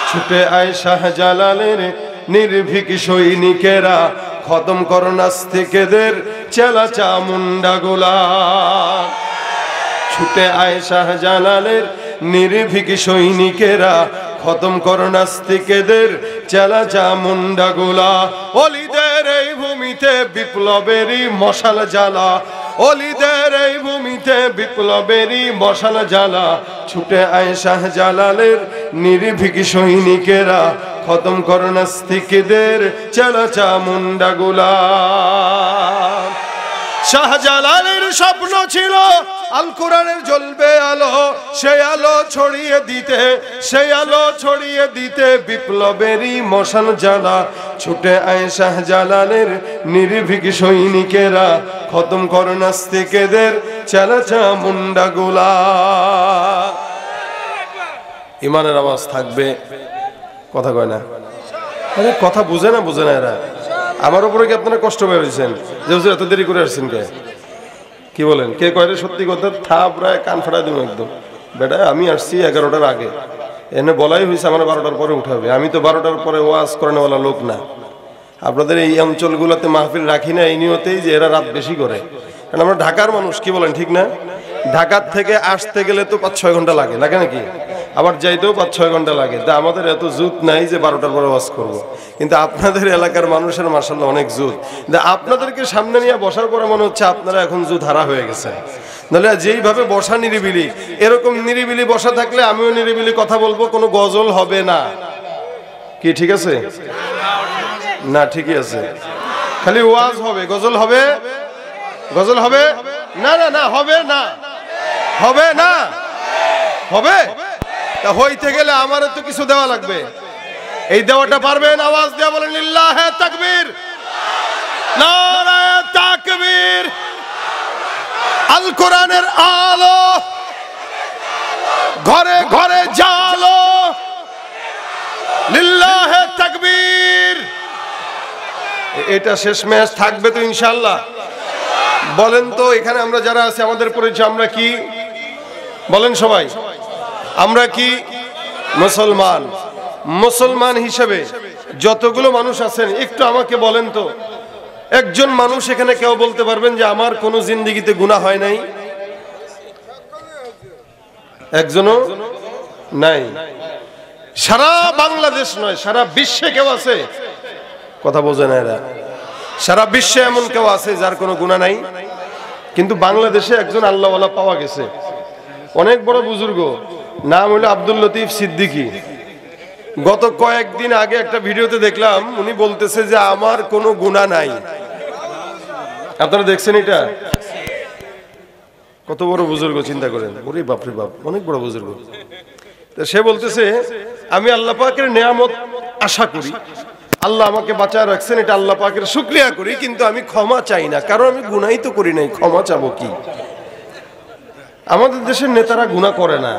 ছুটে আয় শাহজালালের নির্ভীক সৈনিকেরা, খতম কর নাস্তিকদের চেলা চামুন্ডা গোলা। ছুটে আয় শাহজালালের নির্ভীক সৈনিকেরা, খতম কর নাস্তিকদের চেলা চামুন্ডা গোলা। অলিদের এই ভূমিতে বিপ্লবেরই মশাল জ্বালা, অলিদের এই ভূমিতে বিপ্লবেরই মশাল জ্বালা। ছুটে আয় শাহজালালের নির্ভীক সৈনিকেরা, খতম কর নাস্তিকদের চেলা চামুন্ডা গোলা। শাহজালালের স্বপ্ন ছিল আল কোরআনের জ্বলবে আলো, সেই আলো ছড়িয়ে দিতে, সেই আলো ছড়িয়ে দিতে বিপ্লবেরই মশাল জ্বালা। ছুটে আয় শাহজালালের নির্ভীক সৈনিকেরা, খতম কর নাস্তিকদের চেলা চামুন্ডা গোলা। ইমানের আওয়াজ থাকবে, কথা কয় না, আরে কথা বুঝে না, বুঝে না এরা। আমার উপরে কি আপনারা কষ্ট পেয়েছেন যে হুজুর এত দেরি করে আসছেন কে? কি বলেন, কে কয় রে সত্যি কথা? থাপ রায় কান ফাটাই দেবো একদম। বেটা আমি আসছি 11টার আগে, এনে বলাই হয়েছে আমার 12টার পরে উঠাবে। আমি তো 12টার পরে ওয়াজ করানোওয়ালা লোক না। আপনাদের এই অঞ্চলগুলোতে মাহফিল রাখি না এই নিয়তেই যে এরা রাত বেশি করে, কারণ আমরা ঢাকার মানুষ। কি বলেন, ঠিক না? ঢাকার থেকে আসতে গেলে তো 5-6 ঘন্টা লাগে নাকি? আবার যাইতেও 5-6 ঘন্টা লাগে। তা আমাদের এত জুত নাই যে 12টার পরে ওয়াজ করব। কিন্তু আপনাদের এলাকার মানুষের মাশাআল্লাহ অনেক জুত। আপনাদেরকে সামনে নিয়ে বসার পরে মনে হচ্ছে আপনারা এখন জুত হারা হয়ে গেছেন। নাহলে যেইভাবে বসা নিরিবিলি, এরকম নিরিবিলি বসা থাকলে আমিও নিরিবিলি কথা বলবো, কোনো গজল হবে না। কি ঠিক আছে না? ঠিকই আছে, খালি ওয়াজ হবে, গজল হবে? গজল হবে না? না না হবে না, হবে না, হবে। তা হইতে গেলে আমারও তো কিছু দেওয়া লাগবে। এই দেওয়াটা পারবেন? আওয়াজ দেওয়া বলেন লিল্লাহে তাকবীর, নারায়ে তাকবীর। আল কোরআনের আলো ঘরে ঘরে জালো, লিল্লাহে তাকবীর। এটা শেষ ম্যাচ থাকবে তো ইনশাআল্লাহ? বলেন তো এখানে আমরা যারা আছি আমাদের পরিচয় আমরা কি? বলেন সবাই, আমরা কি? মুসলমান। মুসলমান হিসেবে যতগুলো মানুষ আছেন একটু আমাকে বলেন তো, একজন মানুষ এখানে কেউ বলতে পারবেন যে আমার কোনো জিন্দেগিতে গুনাহ হয় নাই? একজনও নাই। সারা বাংলাদেশ নয়, সারা বিশ্বে কেউ আছে? কথা বোঝে না এরা। সারা বিশ্বে এমন কেউ আছে যার কোনো গুনাহ নাই? কিন্তু বাংলাদেশে একজন আল্লাহওয়ালা পাওয়া গেছে, অনেক বড় বুজুর্গ, নাম হলো আব্দুল লতিফ সিদ্দিকী। গত কয়েকদিন আগে একটা ভিডিওতে দেখলাম উনি বলতেছে যে আমার কোনো গুনাহ নাই। আপনারা দেখছেন এটা? কত বড় বুজুর্গ চিন্তা করেন। ওরে বাপ রে বাপ, অনেক বড় বুজুর্গ। তো সে বলতেছে আমি আল্লাহ পাকের নেয়ামত আশা করি, আল্লাহ আমাকে বাঁচায় রাখছেন, এটা আল্লাহ পাকের শুকরিয়া করি, কিন্তু আমি ক্ষমা চাই না, কারণ আমি গুনাহই তো করি নাই, ক্ষমা চাবো কি? আমাদের দেশের নেতারা গুনাহ করে না,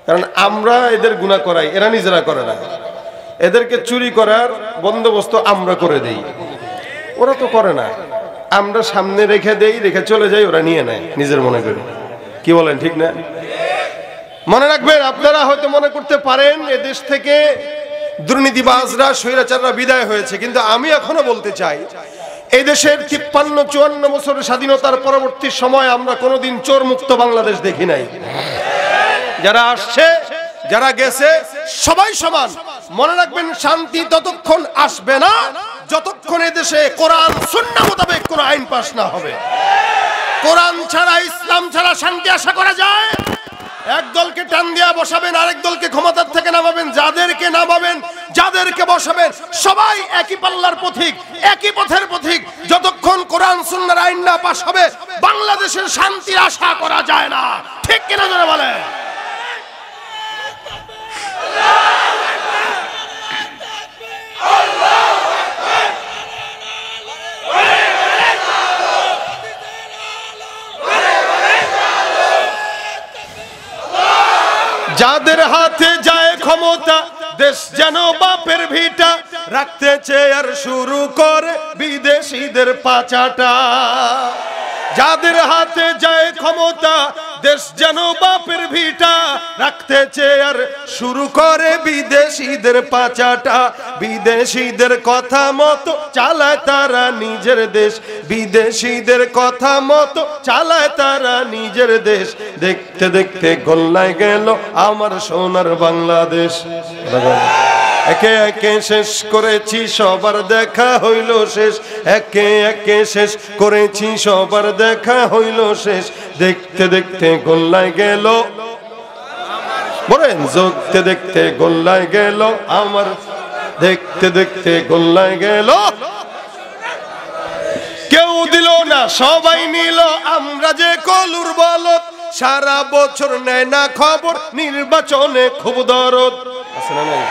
কারণ আমরা এদের গুনাহ করাই, এরা নিজেরা করে না। এদেরকে চুরি করার বন্দোবস্ত আমরা করে দেই, ওরা তো করে না। আমরা সামনে রেখে দেই, রেখে চলে যাই, ওরা নিয়ে নেয় নিজের মনে করে। কি বলেন, ঠিক না? মনে রাখবেন, আপনারা হয়তো মনে করতে পারেন এদেশ থেকে দুর্নীতিবাজরা, স্বৈরাচাররা বিদায় হয়েছে, কিন্তু আমি এখনো বলতে চাই এই দেশের 53-54 বছরের স্বাধীনতার পরবর্তী সময় আমরা কোনোদিন চোর মুক্ত বাংলাদেশ দেখি নাই। যারা আসছে, যারা গেছে, সবাই সমান। মনে রাখবেন, শান্তি ততক্ষণ আসবে না যতক্ষণ এদেশে কোরআন সুন্নাহ মোতাবেক কোন আইন পাস না হবে। কোরআন ছাড়া, ইসলাম ছাড়া শান্তি আশা করা যায়? এক দলকে টান দিয়া বসাবেন, আরেক দলকে ক্ষমতার থেকে নামাবেন, যাদেরকে নামাবেন, যাদেরকে বসাবেন, সবাই একই পাল্লার পথিক, একই পথের পথিক। যতক্ষণ কোরআন সুন্নাহর আইন না পাস হবে বাংলাদেশের শান্তির আশা করা যায় না। ঠিক কিনা জোরে বলেন? যাদের হাতে যায় ক্ষমতা, দেশ যেন বাপের ভিটা, রাখতে চেয়ার শুরু করে বিদেশিদের পাচাটা। যাদের হাতে যায় ক্ষমতা, দেশ যেন বাপের ভিটা রাখতে চেয়ে আর শুরু করে বিদেশিদের পাচাটা। বিদেশিদের কথা মতো চালায় তারা নিজের দেশ, বিদেশিদের কথা মতো চালায় তারা নিজের দেশ। দেখতে দেখতে গোল্লায় গেল আমার সোনার বাংলাদেশ। একে একে শেষ করেছি সবার দেখা হইল শেষ, একে একে শেষ করেছি সবার দেখা হইল শেষ। দেখতে দেখতে গোল্লায় গেল, বলেন দেখতে দেখতে গোল্লায় গেল আমার, দেখতে দেখতে গোল্লায় গেল। কেউ দিল না সবাই নিল, আমরা যে কলুর বলদ। সারা বছর নেয় না খবর, নির্বাচনে খুব দরদ। আছে না নাই?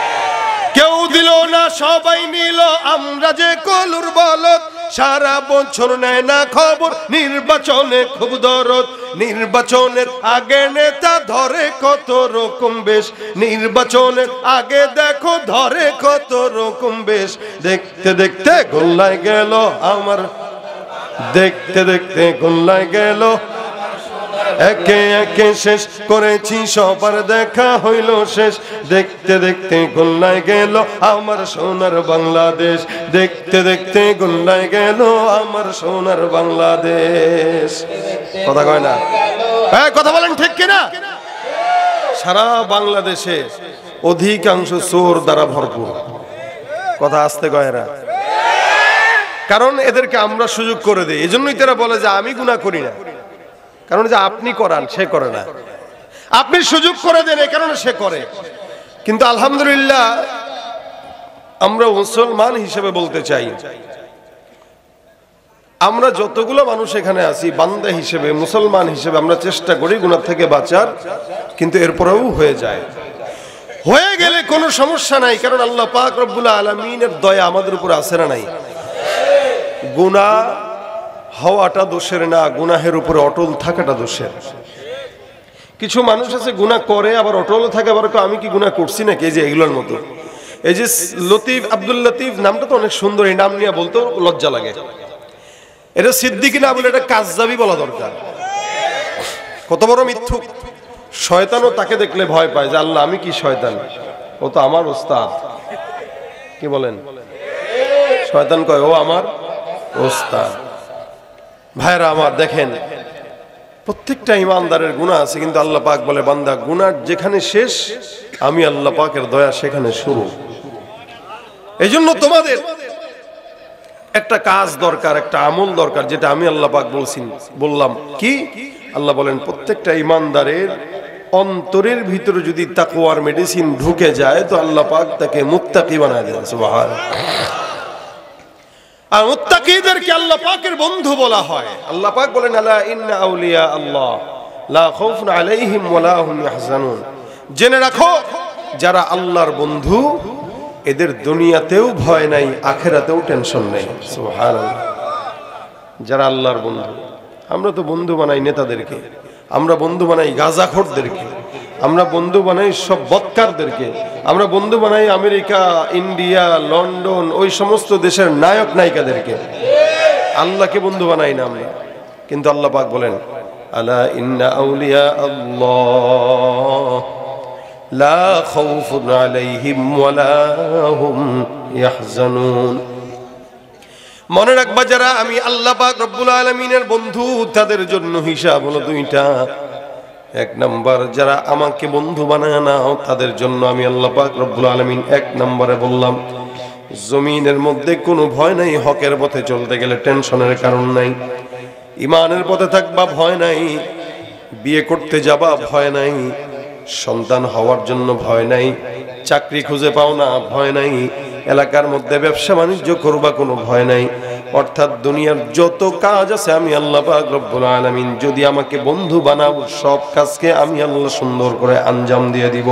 কেউ দিল না সবাই নিল, আমরা যে কলুর বলদ। সারা বছর নেয় না খবর, নির্বাচনে খুব দরদ। নির্বাচনের আগে নেতা ধরে কত রকম বেশ, নির্বাচনের আগে দেখো ধরে কত রকম বেশ। দেখতে দেখতে গোল্লায় গেল আমার, দেখতে দেখতে গোল্লায় গেল। একে একে শেষ করেছি সবার দেখা হইল শেষ। দেখতে দেখতে গোল্লায় গেল আমার সোনার বাংলাদেশ, দেখতে দেখতে গোল্লায় গেল আমার সোনার বাংলাদেশ। কথা কয় না? হ্যাঁ, কথা বলেন ঠিক কিনা? সারা বাংলাদেশে অধিকাংশ চোর দ্বারা ভরপুর। কথা আসতে কয় এরা, কারণ এদেরকে আমরা সুযোগ করে দিই। এজন্যই তারা বলে যে আমি গুনাহ করি না, কারণ যে আপনি করান সে করে না। আপনি সুযোগ করে দেন এই কারণে সে করে। কিন্তু আলহামদুলিল্লাহ আমরা মুসলমান হিসেবে বলতে চাই, আমরা যতগুলো মানুষ এখানে আছি বান্দা হিসেবে, মুসলমান হিসেবে আমরা চেষ্টা করি গুনাহ থেকে বাঁচার, কিন্তু এরপরেও হয়ে যায়। হয়ে গেলে কোনো সমস্যা নাই, কারণ আল্লাহ পাক রব্বুল আলামিনের দয়া আমাদের উপর আছে না নাই? গুনাহ হওয়াটা দোষের না, গুনাহের উপরে অটল থাকাটা দোষের। কিছু মানুষ আছে গুনাহ করে আবার অটল থাকে, আবার আমি কি গুনাহ করছি নাকি, এই যে এগুলোর মতো। এই যে লতিফ, আব্দুল লতিফ নামটা তো অনেক সুন্দর, এই নাম নিয়ে বলতে লজ্জা লাগে। এটা সিদ্দিকী না বলে এটা কাযযাবী বলা দরকার। কত বড় মিথ্যুক! শয়তানও তাকে দেখলে ভয় পায় যে আল্লাহ আমি কি শয়তান, ও তো আমার ওস্তাদ। কি বলেন? শয়তান কয় ও আমার ওস্তাদ। ভাইরা আমার, দেখেন প্রত্যেকটা ইমানদারের গুনাহ আছে, কিন্তু আল্লাহ পাক বলে বান্দা গুনাহ যেখানে শেষ আমি আল্লাহ পাকের দয়া সেখানে শুরু। এইজন্য তোমাদের একটা কাজ দরকার, একটা আমল দরকার, যেটা আমি আল্লাহ পাক বললাম কি আল্লাহ বলেন প্রত্যেকটা ইমানদারের অন্তরের ভিতরে যদি তাকওয়ার মেডিসিন ঢুকে যায় তো আল্লাহ পাক তাকে মুত্তাকি বানায় দেন। সুবহানাল্লাহ। আর মুত্তাকিদেরকে আল্লাহ পাকের বন্ধু বলা হয়। আল্লাহ পাক বলেন আলা ইন্না আউলিয়া আল্লাহ লা খাউফুন আলাইহিম ওয়া লা হুম ইয়াহজানুন। জেনে রাখো যারা আল্লাহর বন্ধু এদের দুনিয়াতেও ভয় নাই, আখিরাতেও টেনশন নেই। সুবহানাল্লাহ। যারা আল্লাহর বন্ধু, আমরা তো বন্ধু বানাই নেতাদেরকে, আমরা বন্ধু বানাই গাঁজাখোরদেরকে, আমরা বন্ধু বানাই সব বদকারদেরকে, আমরা বন্ধু বানাই আমেরিকা, ইন্ডিয়া, লন্ডন, ওই সমস্ত দেশের নায়ক নায়িকাদেরকে। আল্লাহকে বন্ধু বানাই না আমরা। কিন্তু আল্লাহ পাক বলেন আলা ইন্না আউলিয়া আল্লাহ লা খাউফুন আলাইহিম ওয়া লা হুম ইয়াহজানুন। মনে রাখবা যারা আমি আল্লাহ পাক রব্বুল আলামিনের বন্ধু তাদের জন্য হিসাব হলো দুইটা। এক নাম্বার, যারা আমাকে বন্ধু বানায় নাও তাদের জন্য আমি আল্লাহ পাক রব্বুল আলামিন এক নম্বরে বললাম জমিনের মধ্যে কোনো ভয় নাই। হকের পথে চলতে গেলে টেনশনের কারণ নাই। ইমানের পথে থাকবা ভয় নাই, বিয়ে করতে যাবা ভয় নাই, সন্তান হওয়ার জন্য ভয় নাই, চাকরি খুঁজে পাও না ভয় নাই, এলাকার মধ্যে ব্যবসা বাণিজ্য করবা কোনো ভয় নাই। অর্থাৎ দুনিয়ার যত কাজ আছে আমি আল্লাহ পাক রব্বুল আলামিন যদি আমাকে বন্ধু বানাও সব কাজকে আমি আল্লাহ সুন্দর করে আঞ্জাম দিয়ে দিব।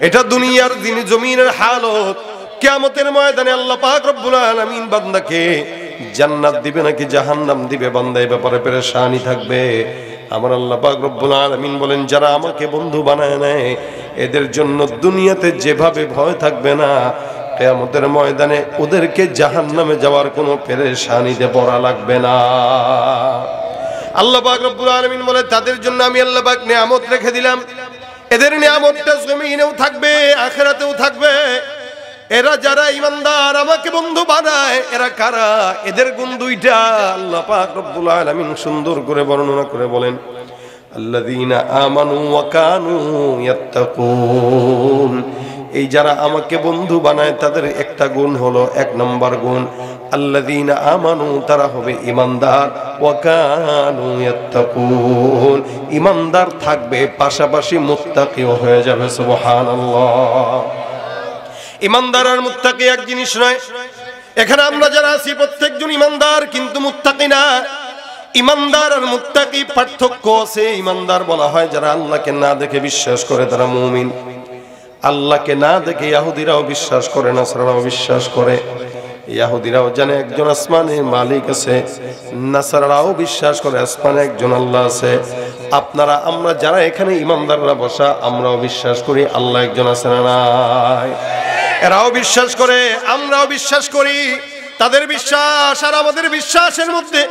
এটা দুনিয়ার দিন জমিনের হালত। কিয়ামতের ময়দানে আল্লাহ পাক রব্বুল আলামিন বান্দাকে জান্নাত দিবে নাকি জাহান্নাম দিবে, বান্দা এই ব্যাপারে পেরেশানি থাকবে। আমার আল্লাহ পাক রব্বুল আলামিন বলেন যারা আমাকে বন্ধু বানায় নেয় এদের জন্য দুনিয়াতে যেভাবে ভয় থাকবে না, কিয়ামতের ময়দানে ওদেরকে জাহান্নামে যাওয়ার কোনো পেরেশানিতে পড়া লাগবে না। আল্লাহ পাক রব্বুল আলামিন বলে তাদের জন্য আমি আল্লাহ পাক নিয়ামত রেখে দিলাম, এদের নিয়ামতটা জমিনেও থাকবে আখিরাতেও থাকবে। এরা যারা ঈমানদার আমাকে বন্ধু বানায় এরা কারা? এদের গুণ দুইটা আল্লাহ পাক রব্বুল আলামিন সুন্দর করে বর্ণনা করে বলেন, আল্লাযীনা আমানু ওয়া কানু ইয়াত্তাকুন। এই যারা আমাকে বন্ধু বানায় তাদের একটা গুণ হলো, এক নম্বর গুণ আল্লাযীনা আমানু, তারা হবে ঈমানদার, ওয়া কানু ইয়াত্তাকুন, ঈমানদার থাকবে পাশাপাশি মুত্তাকিও হয়ে যাবে। সুবহানাল্লাহ। ঈমানদার আর মুত্তাকি এক জিনিস নয়। এখানে আমরা যারা আছি প্রত্যেকজন ঈমানদার কিন্তু মুত্তাকি না। ঈমানদার আর মুত্তাকি পার্থক্য আছে। ঈমানদার বলা হয় যারা আল্লাহকে না দেখে বিশ্বাস করে তারা মুমিন। আল্লাহকে না দেখে ইহুদিরাও বিশ্বাস করে, নাসারাও বিশ্বাস করে। ইহুদিরাও জানে একজন আসমানের মালিক আছে, নাসারাও বিশ্বাস করে আসমানে একজন আল্লাহ আছে। আপনারা আমরা যারা এখানে ঈমানদাররা বসা আমরাও বিশ্বাস করি আল্লাহ একজন আছে না নাই? এরাও বিশ্বাস করে, আমরাও বিশ্বাস করি। তাদের বিশ্বাস আর আমাদের বিশ্বাসের মধ্যে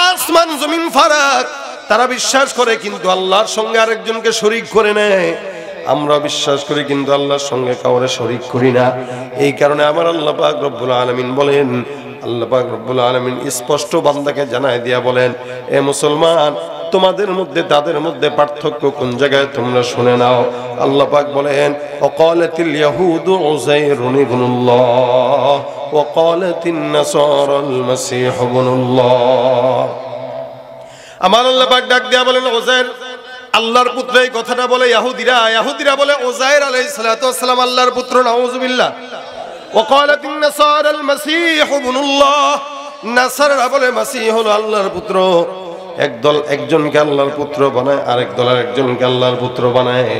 আসমান জমিন ফারাক। তারা বিশ্বাস করে কিন্তু আল্লাহর সঙ্গে আরেকজনকে শরীক করে নেয়। আমরা বিশ্বাস করি কিন্তু আল্লাহর সঙ্গে কাউরে শরীক করি না। এই কারণে আমার আল্লাহ পাক রব্বুল আলামিন বলেন, আল্লাহ পাক রব্বুল আলামিন স্পষ্ট বান্দাকে জানায় দিয়া বলেন, এ মুসলমান তোমাদের মধ্যে তাদের মধ্যে পার্থক্য কোন জায়গায় তোমরা শুনে নাও। আল্লাহ পাক বলেন, ওয়াকালাতিল ইয়াহুদু উযাইরুন ইবনুল্লাহ ওয়া ক্বালাতিন নাসারাল মাসীহ ইবনুল্লাহ। আমার আল্লাহ পাক ডাক দিয়া বলেন উযাইর আল্লাহর পুত্র। এই কথাটা বলে ইহুদিরা বলে উযাইর আলাইহিস সালাতু ওয়াস সালাম আল্লাহর পুত্র, নাউযুবিল্লাহ। ওয়া ক্বালাতিন নাসারাল মাসীহ ইবনুল্লাহ, নাসারা বলে মাসীহ হলো আল্লাহর পুত্র। একদল একজনকে আল্লাহর পুত্র বানায়, আরেক দল আরেকজনকে আল্লাহর পুত্র বানায়।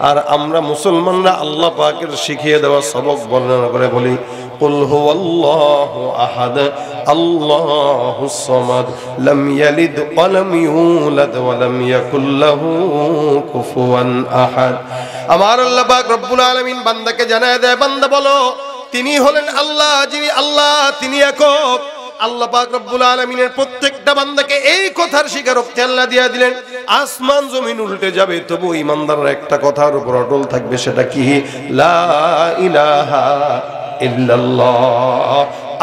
আর আমরা মুসলমানরা আল্লাহ পাকের শিখিয়ে দেওয়া সবক বর্ণনা করে বলি, কুল হুয়াল্লাহু আহাদ আল্লাহুস সামাদ লাম ইয়ালিদ ওয়া লাম ইউলাদ ওয়া লাম ইয়াকুল লাহু কুফুয়ান আহাদ। আমার আল্লাহ পাক রব্বুল আলামিন বান্দাকে জানায় দেয়, বান্দা বলো তিনি হলেন আল্লাহ, যিনি আল্লাহ, তিনি একক। আল্লাহ পাক রব্বুল আলামিনের প্রত্যেকটা বান্দাকে এই কথার স্বীকারোক্তি আল্লাহ দিয়া দিলেন। আসমান জমিন উল্টে যাবে তবু ঈমানদাররা একটা কথার উপর অটল থাকবে, সেটা কি? লা ইলাহা ইল্লাল্লাহ,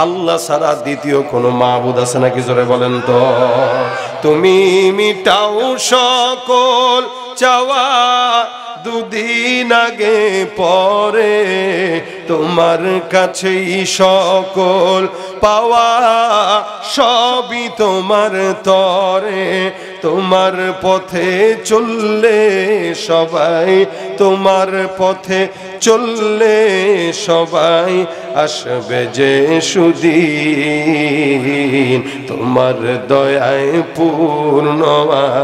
আল্লাহ ছাড়া দ্বিতীয় কোনো মাবুদ আছে নাকি? জোরে বলেন তো। তুমি মিটাও সকল চাওয়া দুদিন আগে পরে, তোমার কাছেই সকল পাওয়া সবই তোমার তরে। তোমার পথে চললে সবাই, তোমার পথে চললে সবাই আসবে যে সুদিন। তোমার দয়ায় পূর্ণ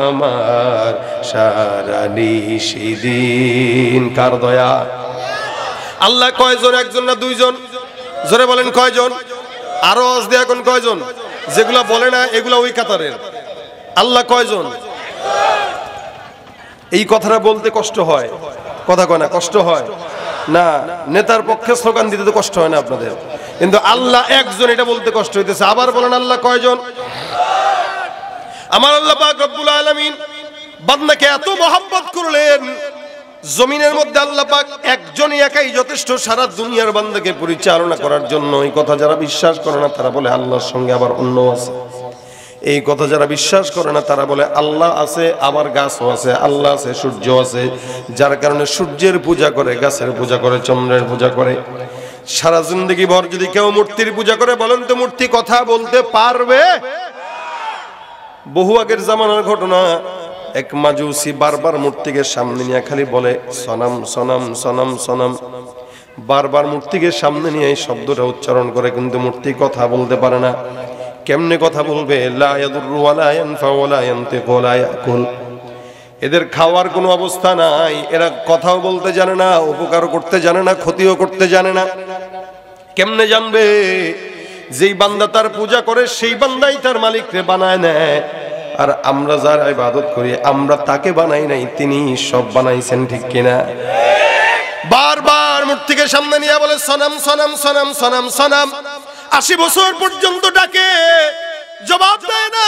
আমার সারা নিশিদিন। কার দয়া? আল্লাহ কয়জন? একজন না দুইজন? জোরে বলেন কয়জন? আরো আওয়াজ দিয়ে এখন কয়জন? যেগুলা বলে না এগুলা ওই কাতারের। আল্লাহ কয়জন? এই কথাটা বলতে কষ্ট হয়, কথা কয় না, কষ্ট হয় না। নেতার পক্ষে স্লোগান দিতে তো কষ্ট হয় না আপনাদের, কিন্তু আল্লাহ একজন এটা বলতে কষ্ট হইতেছে। আবার বলেন আল্লাহ কয়জন? আমার আল্লাহ পাক রব্বুল আলামিন বান্দাকে এত মহব্বত করলেন, জমিনের মধ্যে আল্লাহ পাক একজনই একাই যথেষ্ট সারা দুনিয়ার বান্দাকে পরিচালনা করার জন্য। এই কথা যারা বিশ্বাস করে না তারা বলে আল্লাহর সঙ্গে আবার অন্য আছে। এই কথা যারা বিশ্বাস করে না তারা বলে আল্লাহ আছে আবার গাছও আছে, আল্লাহ আছে সূর্য আছে, যার কারণে সূর্যের পূজা করে, গাছের পূজা করে, চন্দ্রের পূজা করে। সারা জিন্দেগি ভর যদি কেউ মূর্তির পূজা করে, বলেন তো মূর্তি কথা বলতে পারবে? বহু আগের জামানার ঘটনা, এক মাজুসি বারবার মূর্তিকে সামনে নিয়ে খালি বলে সনাম সনাম সনাম সনাম, বারবার মূর্তিকে সামনে নিয়ে এই শব্দটা উচ্চারণ করে, কিন্তু মূর্তি কথা বলতে পারে না। কেমনে কথা বলবে? লা ইয়াদুররু ওয়া লা ইয়ানফা ওয়া লা ইয়ানতিকু ওয়া লা ইয়াকুল। এদের খাওয়ার কোনো অবস্থা নাই, এরা কথাও বলতে জানে না, উপকার করতে জানে না, ক্ষতিও করতে জানে না। কেমনে জানবে? যেই বান্দা তার পূজা করে সেই বান্দাই তার মালিককে বানায় নেয়। আর আমরা যার ইবাদত করি আমরা তাকে বানাই নাই, তিনি সব বানাইছেন, ঠিক কিনা? বারবার মূর্তিকে সামনে নিয়ে বলে সনাম সনাম সনাম সনাম সনাম। 80 বছর পর্যন্ত ডাকে, জবাব দেয় না।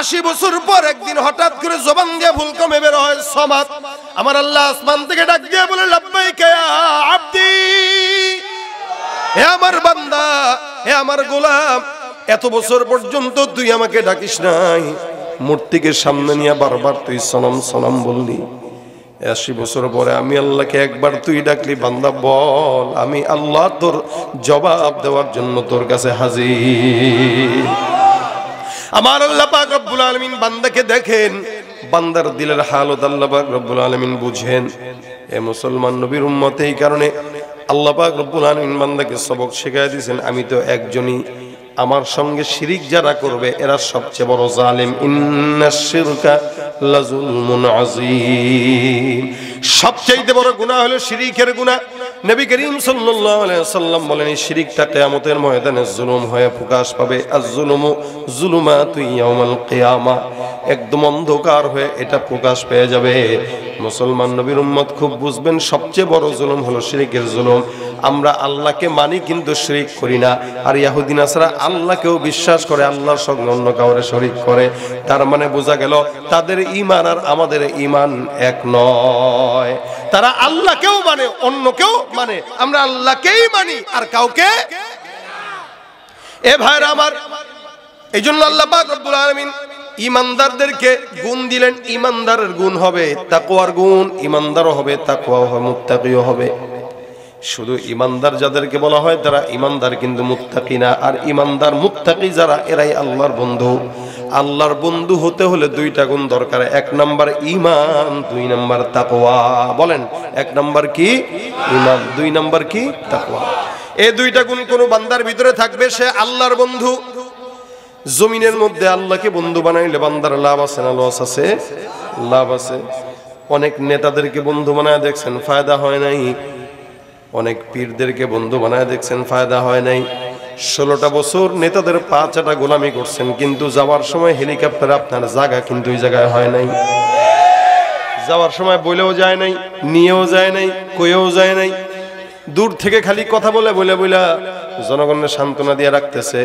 80 বছর পর একদিন হঠাৎ করে জবান দিয়ে ভুল কমে বের হয় সমাদ। আমার আল্লাহ আসমান থেকে ডাক দিয়ে বলে লাব্বাইকা ইয়া আব্দি, হে আমার বান্দা, হে আমার গোলাম, এত বছর পর্যন্ত তুই আমাকে ডাকিস নাই, মূর্তিকে সামনে নিয়ে বারবার তুই সনম সনম বললি। 80 বছর পরে আমি আল্লাহকে একবার তুই ডাকলি, বান্দা বল, আমি আল্লাহ তোর জবাব দেওয়ার জন্য তোর কাছে হাজির। আমার আল্লাহ পাক রব্বুল আলামিন বান্দাকে দেখেন, বান্দার দিলের হালত আল্লাহ পাক রব্বুল আলামিন বুঝেন। এ মুসলমান নবীর উম্মত, এই কারণে আল্লাহ পাক রব্বুল আলামিন বান্দাকে সবক শিখায় দিয়েছেন, আমি তো একজনই, আমার সঙ্গে শিরিক যারা করবে এরা সবচেয়ে বড় জালিম। ইন্নাশ শিরকা লাযুলমুন আযীম, সবচেয়ে বড় গুনাহ হলো শিরিকের গুনাহ। নবী করিম সাল্লাল্লাহু আলাইহি ওয়াসাল্লাম বলেন, এই শিরিকটা কিয়ামতের ময়দানে জুলুম হয়ে প্রকাশ পাবে। আয-যুলুমু যুলুমাতু ইয়াউমাল কিয়ামা, একদম অন্ধকার হয়ে এটা প্রকাশ পেয়ে যাবে। মুসলমান নবীর উম্মত খুব বুঝবেন, সবচেয়ে বড় জুলুম হলো শিরিকের জুলুম। আমরা আল্লাহকে মানি কিন্তু শিরিক করি না। আর ইহুদি নাসারা আল্লাহকেও বিশ্বাস করে, আল্লাহর সঙ্গে অন্য কাউরে শরীক করে। তার মানে বোঝা গেল তাদের ঈমান আর আমাদের ঈমান এক নয়। তারা আল্লাহকেও মানে, অন্যকেও মানে, আমরা আল্লাহকেই মানি আর কাউকে। এ ভাইরা আমার, এই জন্য আল্লাহ পাক রব্বুল আলামিন ঈমানদারদেরকে গুণ দিলেন। ঈমানদারের গুণ হবে তাকওয়ার গুণ, ঈমানদারও হবে তাকওয়াও হবে, মুত্তাকিও হবে। শুধু ঈমানদার যাদেরকে বলা হয় তারা ঈমানদার, কিন্তু মুত্তাকি না। আর ঈমানদার মুত্তাকি যারা, এরাই আল্লাহর বন্ধু। আল্লাহর বন্ধু হতে হলে দুইটা গুণ দরকার, 1 নাম্বার ঈমান, 2 নাম্বার তাকওয়া। বলেন, 1 নাম্বার কি? ঈমান, 2 নাম্বার কি? তাকওয়া। এই দুইটা গুণ কোন বান্দার ভিতরে থাকবে, সে আল্লাহর বন্ধু। জমিনের মধ্যে আল্লাহকে বন্ধু বানাইলে বান্দার লাভ আছে না লস আছে? লাভ আছে। অনেক নেতাদেরকে বন্ধু বানায় দেখছেন, ফায়দা হয় নাই। অনেক পীরদেরকে বন্ধু বানায় দেখছেন, ফায়দা হয় নাই। 16টা বছর নেতাদের পা চাটা গোলামি করছেন, কিন্তু যাওয়ার সময় হেলিকপ্টারে আপনার জায়গা কিন্তু ওই জায়গায় হয় নাই। যাওয়ার সময় বলেও যায় নাই, নিয়েও যায় নাই, কইও যায় নাই। দূর থেকে খালি কথা বলে জনগণের সান্ত্বনা দিয়ে রাখতেছে।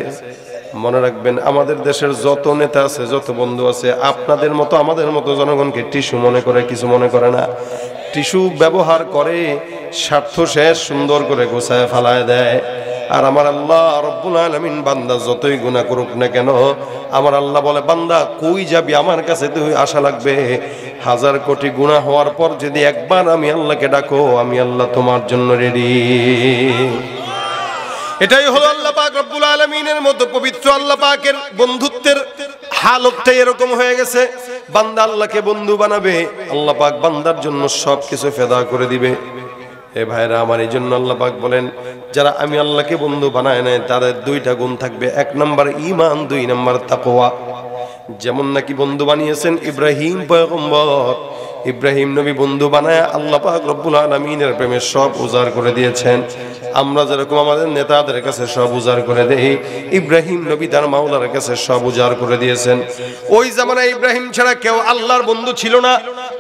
মনে রাখবেন, আমাদের দেশের যত নেতা আছে, যত বন্ধু আছে, আপনাদের মতো আমাদের মতো জনগণকে টিস্যু মনে করে, কিছু মনে করে না। টিস্যু ব্যবহার করে, স্বার্থ শেষ সুন্দর করে গোছায় ফালায় দেয়। আর আমার আল্লাহ রব্বুল আলামিন বান্দা যতই গুনাহ করুক না কেন, আমার আল্লাহ বলে, বান্দা কই যাবি, আমার কাছে তুই আশা লাগবে। 1000 কোটি গুনাহ হওয়ার পর যদি একবার আমি আল্লাহকে ডাকো, আমি আল্লাহ তোমার জন্য রেডি। এটাই হলো আল্লাহ পাক রব্বুল আলামিনের মতো পবিত্র আল্লাহ পাকের বন্ধুত্বের হালতটাই এরকম হয়ে গেছে। বান্দা আল্লাহকে বন্ধু বানাবে, আল্লাহ পাক বান্দার জন্য সবকিছু ফেদা করে দিবে। এ ভাইরা আমার, এই জন্য আল্লাহ পাক বলেন, যারা আমি আল্লাহকে বন্ধু বানায় নেয় তাদের দুইটা গুণ থাকবে, 1 নাম্বার ঈমান, 2 নাম্বার তাকওয়া। যেমন নাকি বন্ধু বানিয়েছেন ইব্রাহিম পয়গম্বর, ইব্রাহিম নবী বন্ধু বানায় আল্লাহ পাক রব্বুল আলামিনের প্রেমে সব উজাড় করে দিয়েছেন। আমরা যেরকম আমাদের নেতাদের কাছে সব উজাড় করে দেই, ইব্রাহিম নবী তার মাওলার কাছে সব উজাড় করে দিয়েছেন। ওই জামানায় ইব্রাহিম ছাড়া কেউ আল্লাহর বন্ধু ছিল না।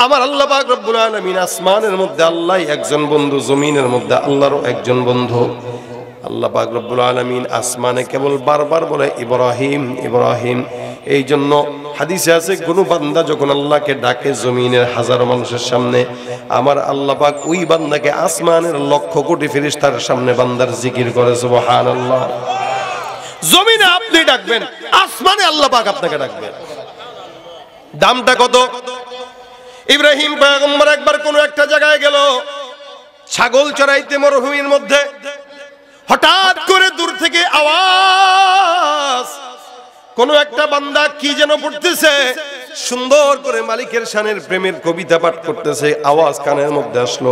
আমার আল্লাহ পাক রব্বুল আলামিন আসমানের মধ্যে আল্লাহ একজন বন্ধু, জমিনের মধ্যে আল্লাহরও একজন বন্ধু। আল্লাহ পাক রব্বুল আলামিন আসমানে কেবল বারবার বলে ইব্রাহিম ইব্রাহিম। এই জন্য হাদিসে আছে, কোন বান্দা যখন আল্লাহকে ডাকে জমিনের হাজারো মানুষের সামনে, আমার আল্লাহ পাক ওই বান্দাকে আসমানের 1,00,000 কোটি ফেরেশতার সামনে বান্দার জিকির করে, সুবহানাল্লাহ। জমিনে আপনি ডাকবেন, আসমানে আল্লাহ পাক আপনাকে ডাকবেন। দামটা কত? ইব্রাহিম পয়গম্বর একবার কোন একটা জায়গায় গেল, ছাগল চড়াইতে মরুভূমির মধ্যে। হঠাৎ করে দূর থেকে আওয়াজ, কোন একটা বান্দা কি যেন পড়তেছে, সুন্দর করে মালিকের শানের প্রেমের কবিতা পাঠ করতেছে। আওয়াজ কানের মধ্যে আসলো,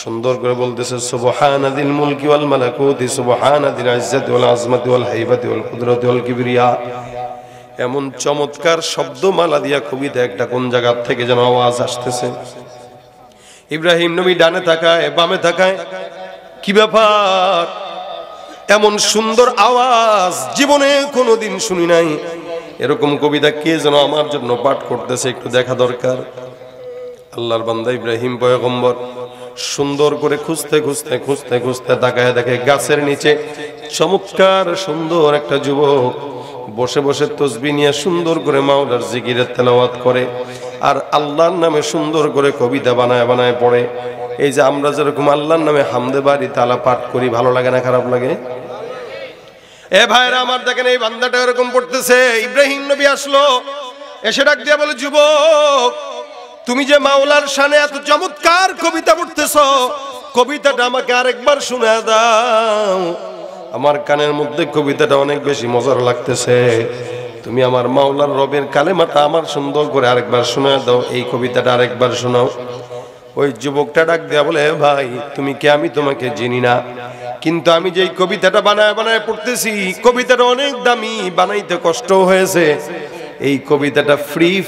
সুন্দর করে বলতেছে, সুবহানাদিল মুলকি ওয়াল মালাকুতি, সুবহানাদিল ইজ্জাতি ওয়াল আজমাতি ওয়াল হাইবাতি ওয়াল কুদরতি ওয়াল কিবরিয়া। এমন চমৎকার শব্দমালা দিয়া কবিতা একটা কোন জায়গা থেকে যেন আওয়াজ আসতেছে। ইব্রাহিম নবী ডানে তাকায়, বামে তাকায়, কি ব্যাপার, এমন সুন্দর আওয়াজ জীবনে কোনোদিন শুনি নাই। এরকম কবিতা কে যেন আমার জন্য পাঠ করতেছে, একটু দেখা দরকার। আল্লাহর বান্দা ইব্রাহিম পয়গম্বর সুন্দর করে খুঁজতে খুঁজতে খুঁজতে খুঁজতে তাকায় দেখে গাছের নিচে চমৎকার সুন্দর একটা যুবক বসে বসে তসবিহ নিয়ে সুন্দর করে মাওলার জিকিরের তেলাওয়াত করে, আর আল্লাহর নামে সুন্দর করে কবিতা বানায় বানায় পড়ে। এই যে আমরা যেরকম আল্লাহর নামে হামদে বাড়ি তালা পাঠ করি, ভালো লাগে না খারাপ লাগে? এ ভাইরা আমার, দেখেন এই বান্দাটা এরকম পড়তেছে। ইব্রাহিম নবী আসলো, এসে ডাক দিয়ে বলে, যুবক, তুমি যে মাওলার শানে এত চমৎকার কবিতা পড়তেছ, কবিতাটা আমাকে আরেকবার শোনায় দাও। আমার কানের মধ্যে কবিতাটা অনেক বেশি মজার লাগতেছে। তুমি আমার মাওলার রবের কালেমাটা আমার সুন্দর করে আরেকবার শোনায় দাও, এই কবিতাটা আরেকবার শোনাও। ওই যুবকটা ডাক দেয়া বলে, ভাই তুমি কে? আমি তোমাকে চিনি না, কিন্তু আমি যেই কবিতাটা বানায় বানায় পড়তেছি, কবিতাটা অনেক দামি, বানাইতে কষ্ট হয়েছে। এই কবিতাটা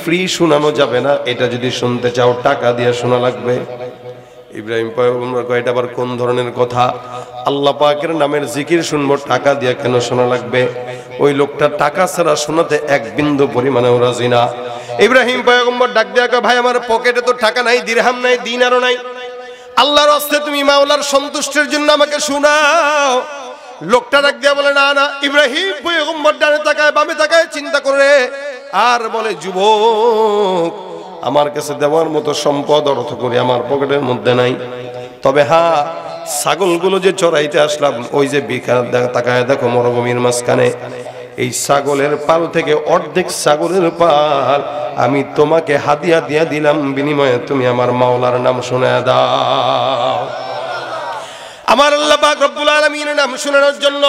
ফ্রি শোনানো যাবে না, এটা যদি শুনতে চাও টাকা দিয়ে শোনা লাগবে। ইব্রাহিম পয়গম্বর কয়, এটা আবার কোন ধরনের কথা? আল্লাহ পাকের নামের জিকির শুনবো, টাকা দিয়ে কেন শোনা লাগবে? ওই লোকটা টাকা ছাড়া শোনাতে এক বিন্দু পরিমাণেও রাজি না। ইব্রাহিম পয়গম্বর ডাক দেয়া কয়, ভাই আমার পকেটে তো টাকা নাই, দিরহাম নাই, দিনারও নাই, আল্লাহর রাস্তায় তুমি মাওলার সন্তুষ্টির জন্য আমাকে শোনাও। লোকটা ডাক দেয়া বলে, না না। ইব্রাহিম পয়গম্বর ডানে তাকায় বামে তাকায় চিন্তা করে, আর বলে, যুবক, আমার কাছে দেওয়ার মতো সম্পদ অর্থ করে আমার পকেটের মধ্যে নাই, তবে হ্যাঁ, ছাগলগুলো যে চড়াইতে আসলাম, ওই যে বিকার তাকায় দেখো মরুভূমির মাঝখানে, এই ছাগলের পাল থেকে অর্ধেক ছাগলের পাল আমি তোমাকে হাদিয়া দিয়া দিলাম, বিনিময়ে তুমি আমার মাওলার নাম শোনায় দাও। আমার আল্লাহ পাক রব্বুল আলামিনের নাম শোনানোর জন্য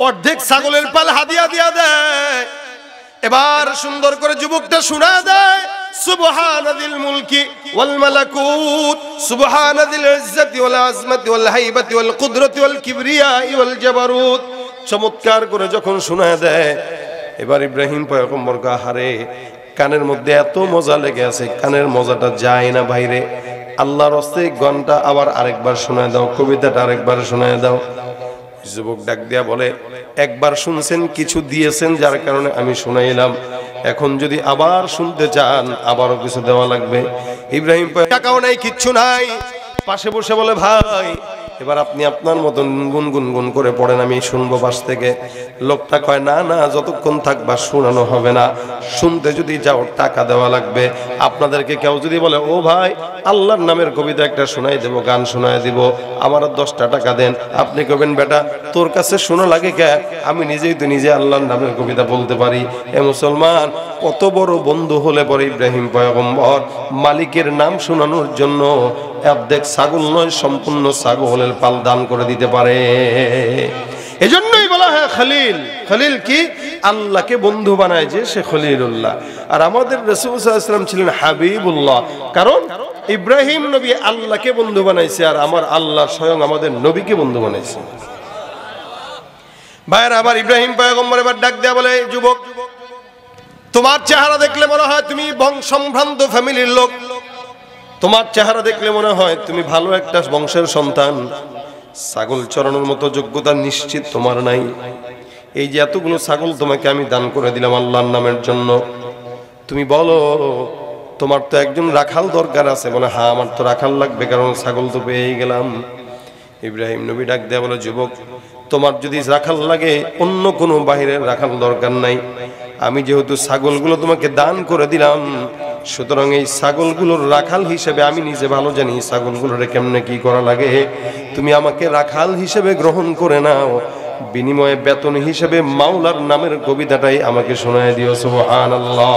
অর্ধেক ছাগলের পাল হাদিয়া দিয়া দেয়। এবার সুন্দর করে যুবকটা শোনা দেয়, সুবহানাদিল মুলকি ওয়াল মালাকুত, সুবহানাদিল ইজ্জতি ওয়াল আজমাতি ওয়াল হাইবাতি ওয়াল কুদরতি ওয়াল কিবরিয়া ওয়াল জাবারুত। চমৎকার করে যখন শোনা দেয়, এবার ইব্রাহিম পয়গম্বর হারে কানের মধ্যে এত মজা লেগে আছে, কানের মজাটা যায় না বাইরে। আল্লাহর রাস্তে গানটা আবার আরেকবার শোনায় দাও, কবিতাটা আরেকবার শোনায় দাও। যুবক ডাক দিয়া বলে, একবার শুনছেন, কিছু দিয়েছেন, যার কারণে আমি শোনাইলাম, এখন যদি আবার শুনতে চান আবারও কিছু দেওয়া লাগবে। ইব্রাহিম টাকাও নাই, কিচ্ছু নাই, পাশে বসে বলে, ভাই এবার আপনি আপনার মতন গুনগুন করে পড়েন, আমি শুনবো পাশ থেকে। লোকটা কয়, না না, যতক্ষণ থাকবা শোনানো হবে না, শুনতে যদি যাও টাকা দেওয়া লাগবে। আপনাদেরকে কেউ যদি বলে, ও ভাই আল্লাহর নামের কবিতা একটা শোনাই দেবো, গান শোনাই দিব, আমার 10টা টাকা দেন, আপনি কবেন, বেটা তোর কাছে শোনা লাগে কে? আমি নিজেই তো নিজে আল্লাহর নামের কবিতা বলতে পারি। এ মুসলমান, কত বড় বন্ধু হলে পরে ইব্রাহিম পয়গম্বর মালিকের নাম শোনানোর জন্য অর্ধেক ছাগল নয়, সম্পূর্ণ ছাগলের পাল দান করে দিতে পারে। এজন্যই বলা হয় খলিল। খলিল কি? আল্লাহকে বন্ধু বানায় যে, সে খলিলুল্লাহ। আর আমাদের রাসূল সাল্লাল্লাহু আলাইহি ওয়াসাল্লাম ছিলেন হাবিবুল্লাহ, কারণ ইব্রাহিম নবী আল্লাহকে বন্ধু বানাইছে, আর আমার আল্লাহ স্বয়ং আমাদের নবীকে বন্ধু বানাইছে। ভাইরা আবার ইব্রাহিম পয়গম্বর এবার ডাক দেয়া বলে, যুবক, তোমার চেহারা দেখলে মনে হয় তুমি বংশসম্ভ্রান্ত ফ্যামিলির লোক, তোমার চেহারা দেখলে মনে হয় তুমি ভালো একটা বংশের সন্তান, ছাগল চড়ানোর মতো যোগ্যতা নিশ্চিত তোমার নাই। এই যে এতগুলো ছাগল তোমাকে আমি দান করে দিলাম আল্লাহর নামের জন্য, তুমি বলো তোমার তো একজন রাখাল দরকার আছে। বলে, হ্যাঁ আমার তো রাখাল লাগবে, কারণ ছাগল তো পেয়েই গেলাম। ইব্রাহিম নবী ডাক দেয়া বলে, যুবক, তোমার যদি রাখাল লাগে, অন্য কোনো বাহিরের রাখাল দরকার নাই, আমি যেহেতু ছাগলগুলো তোমাকে দান করে দিলাম, সুতরাং এই ছাগলগুলোর রাখাল হিসেবে আমি নিজে ভালো জানি ছাগলগুলোরে কেমনে কি করা লাগে, তুমি আমাকে রাখাল হিসেবে গ্রহণ করে নাও, বিনিময়ে বেতন হিসেবে মাওলার নামের কবিতাটাই আমাকে শোনায় দিও। সুবহানাল্লাহ।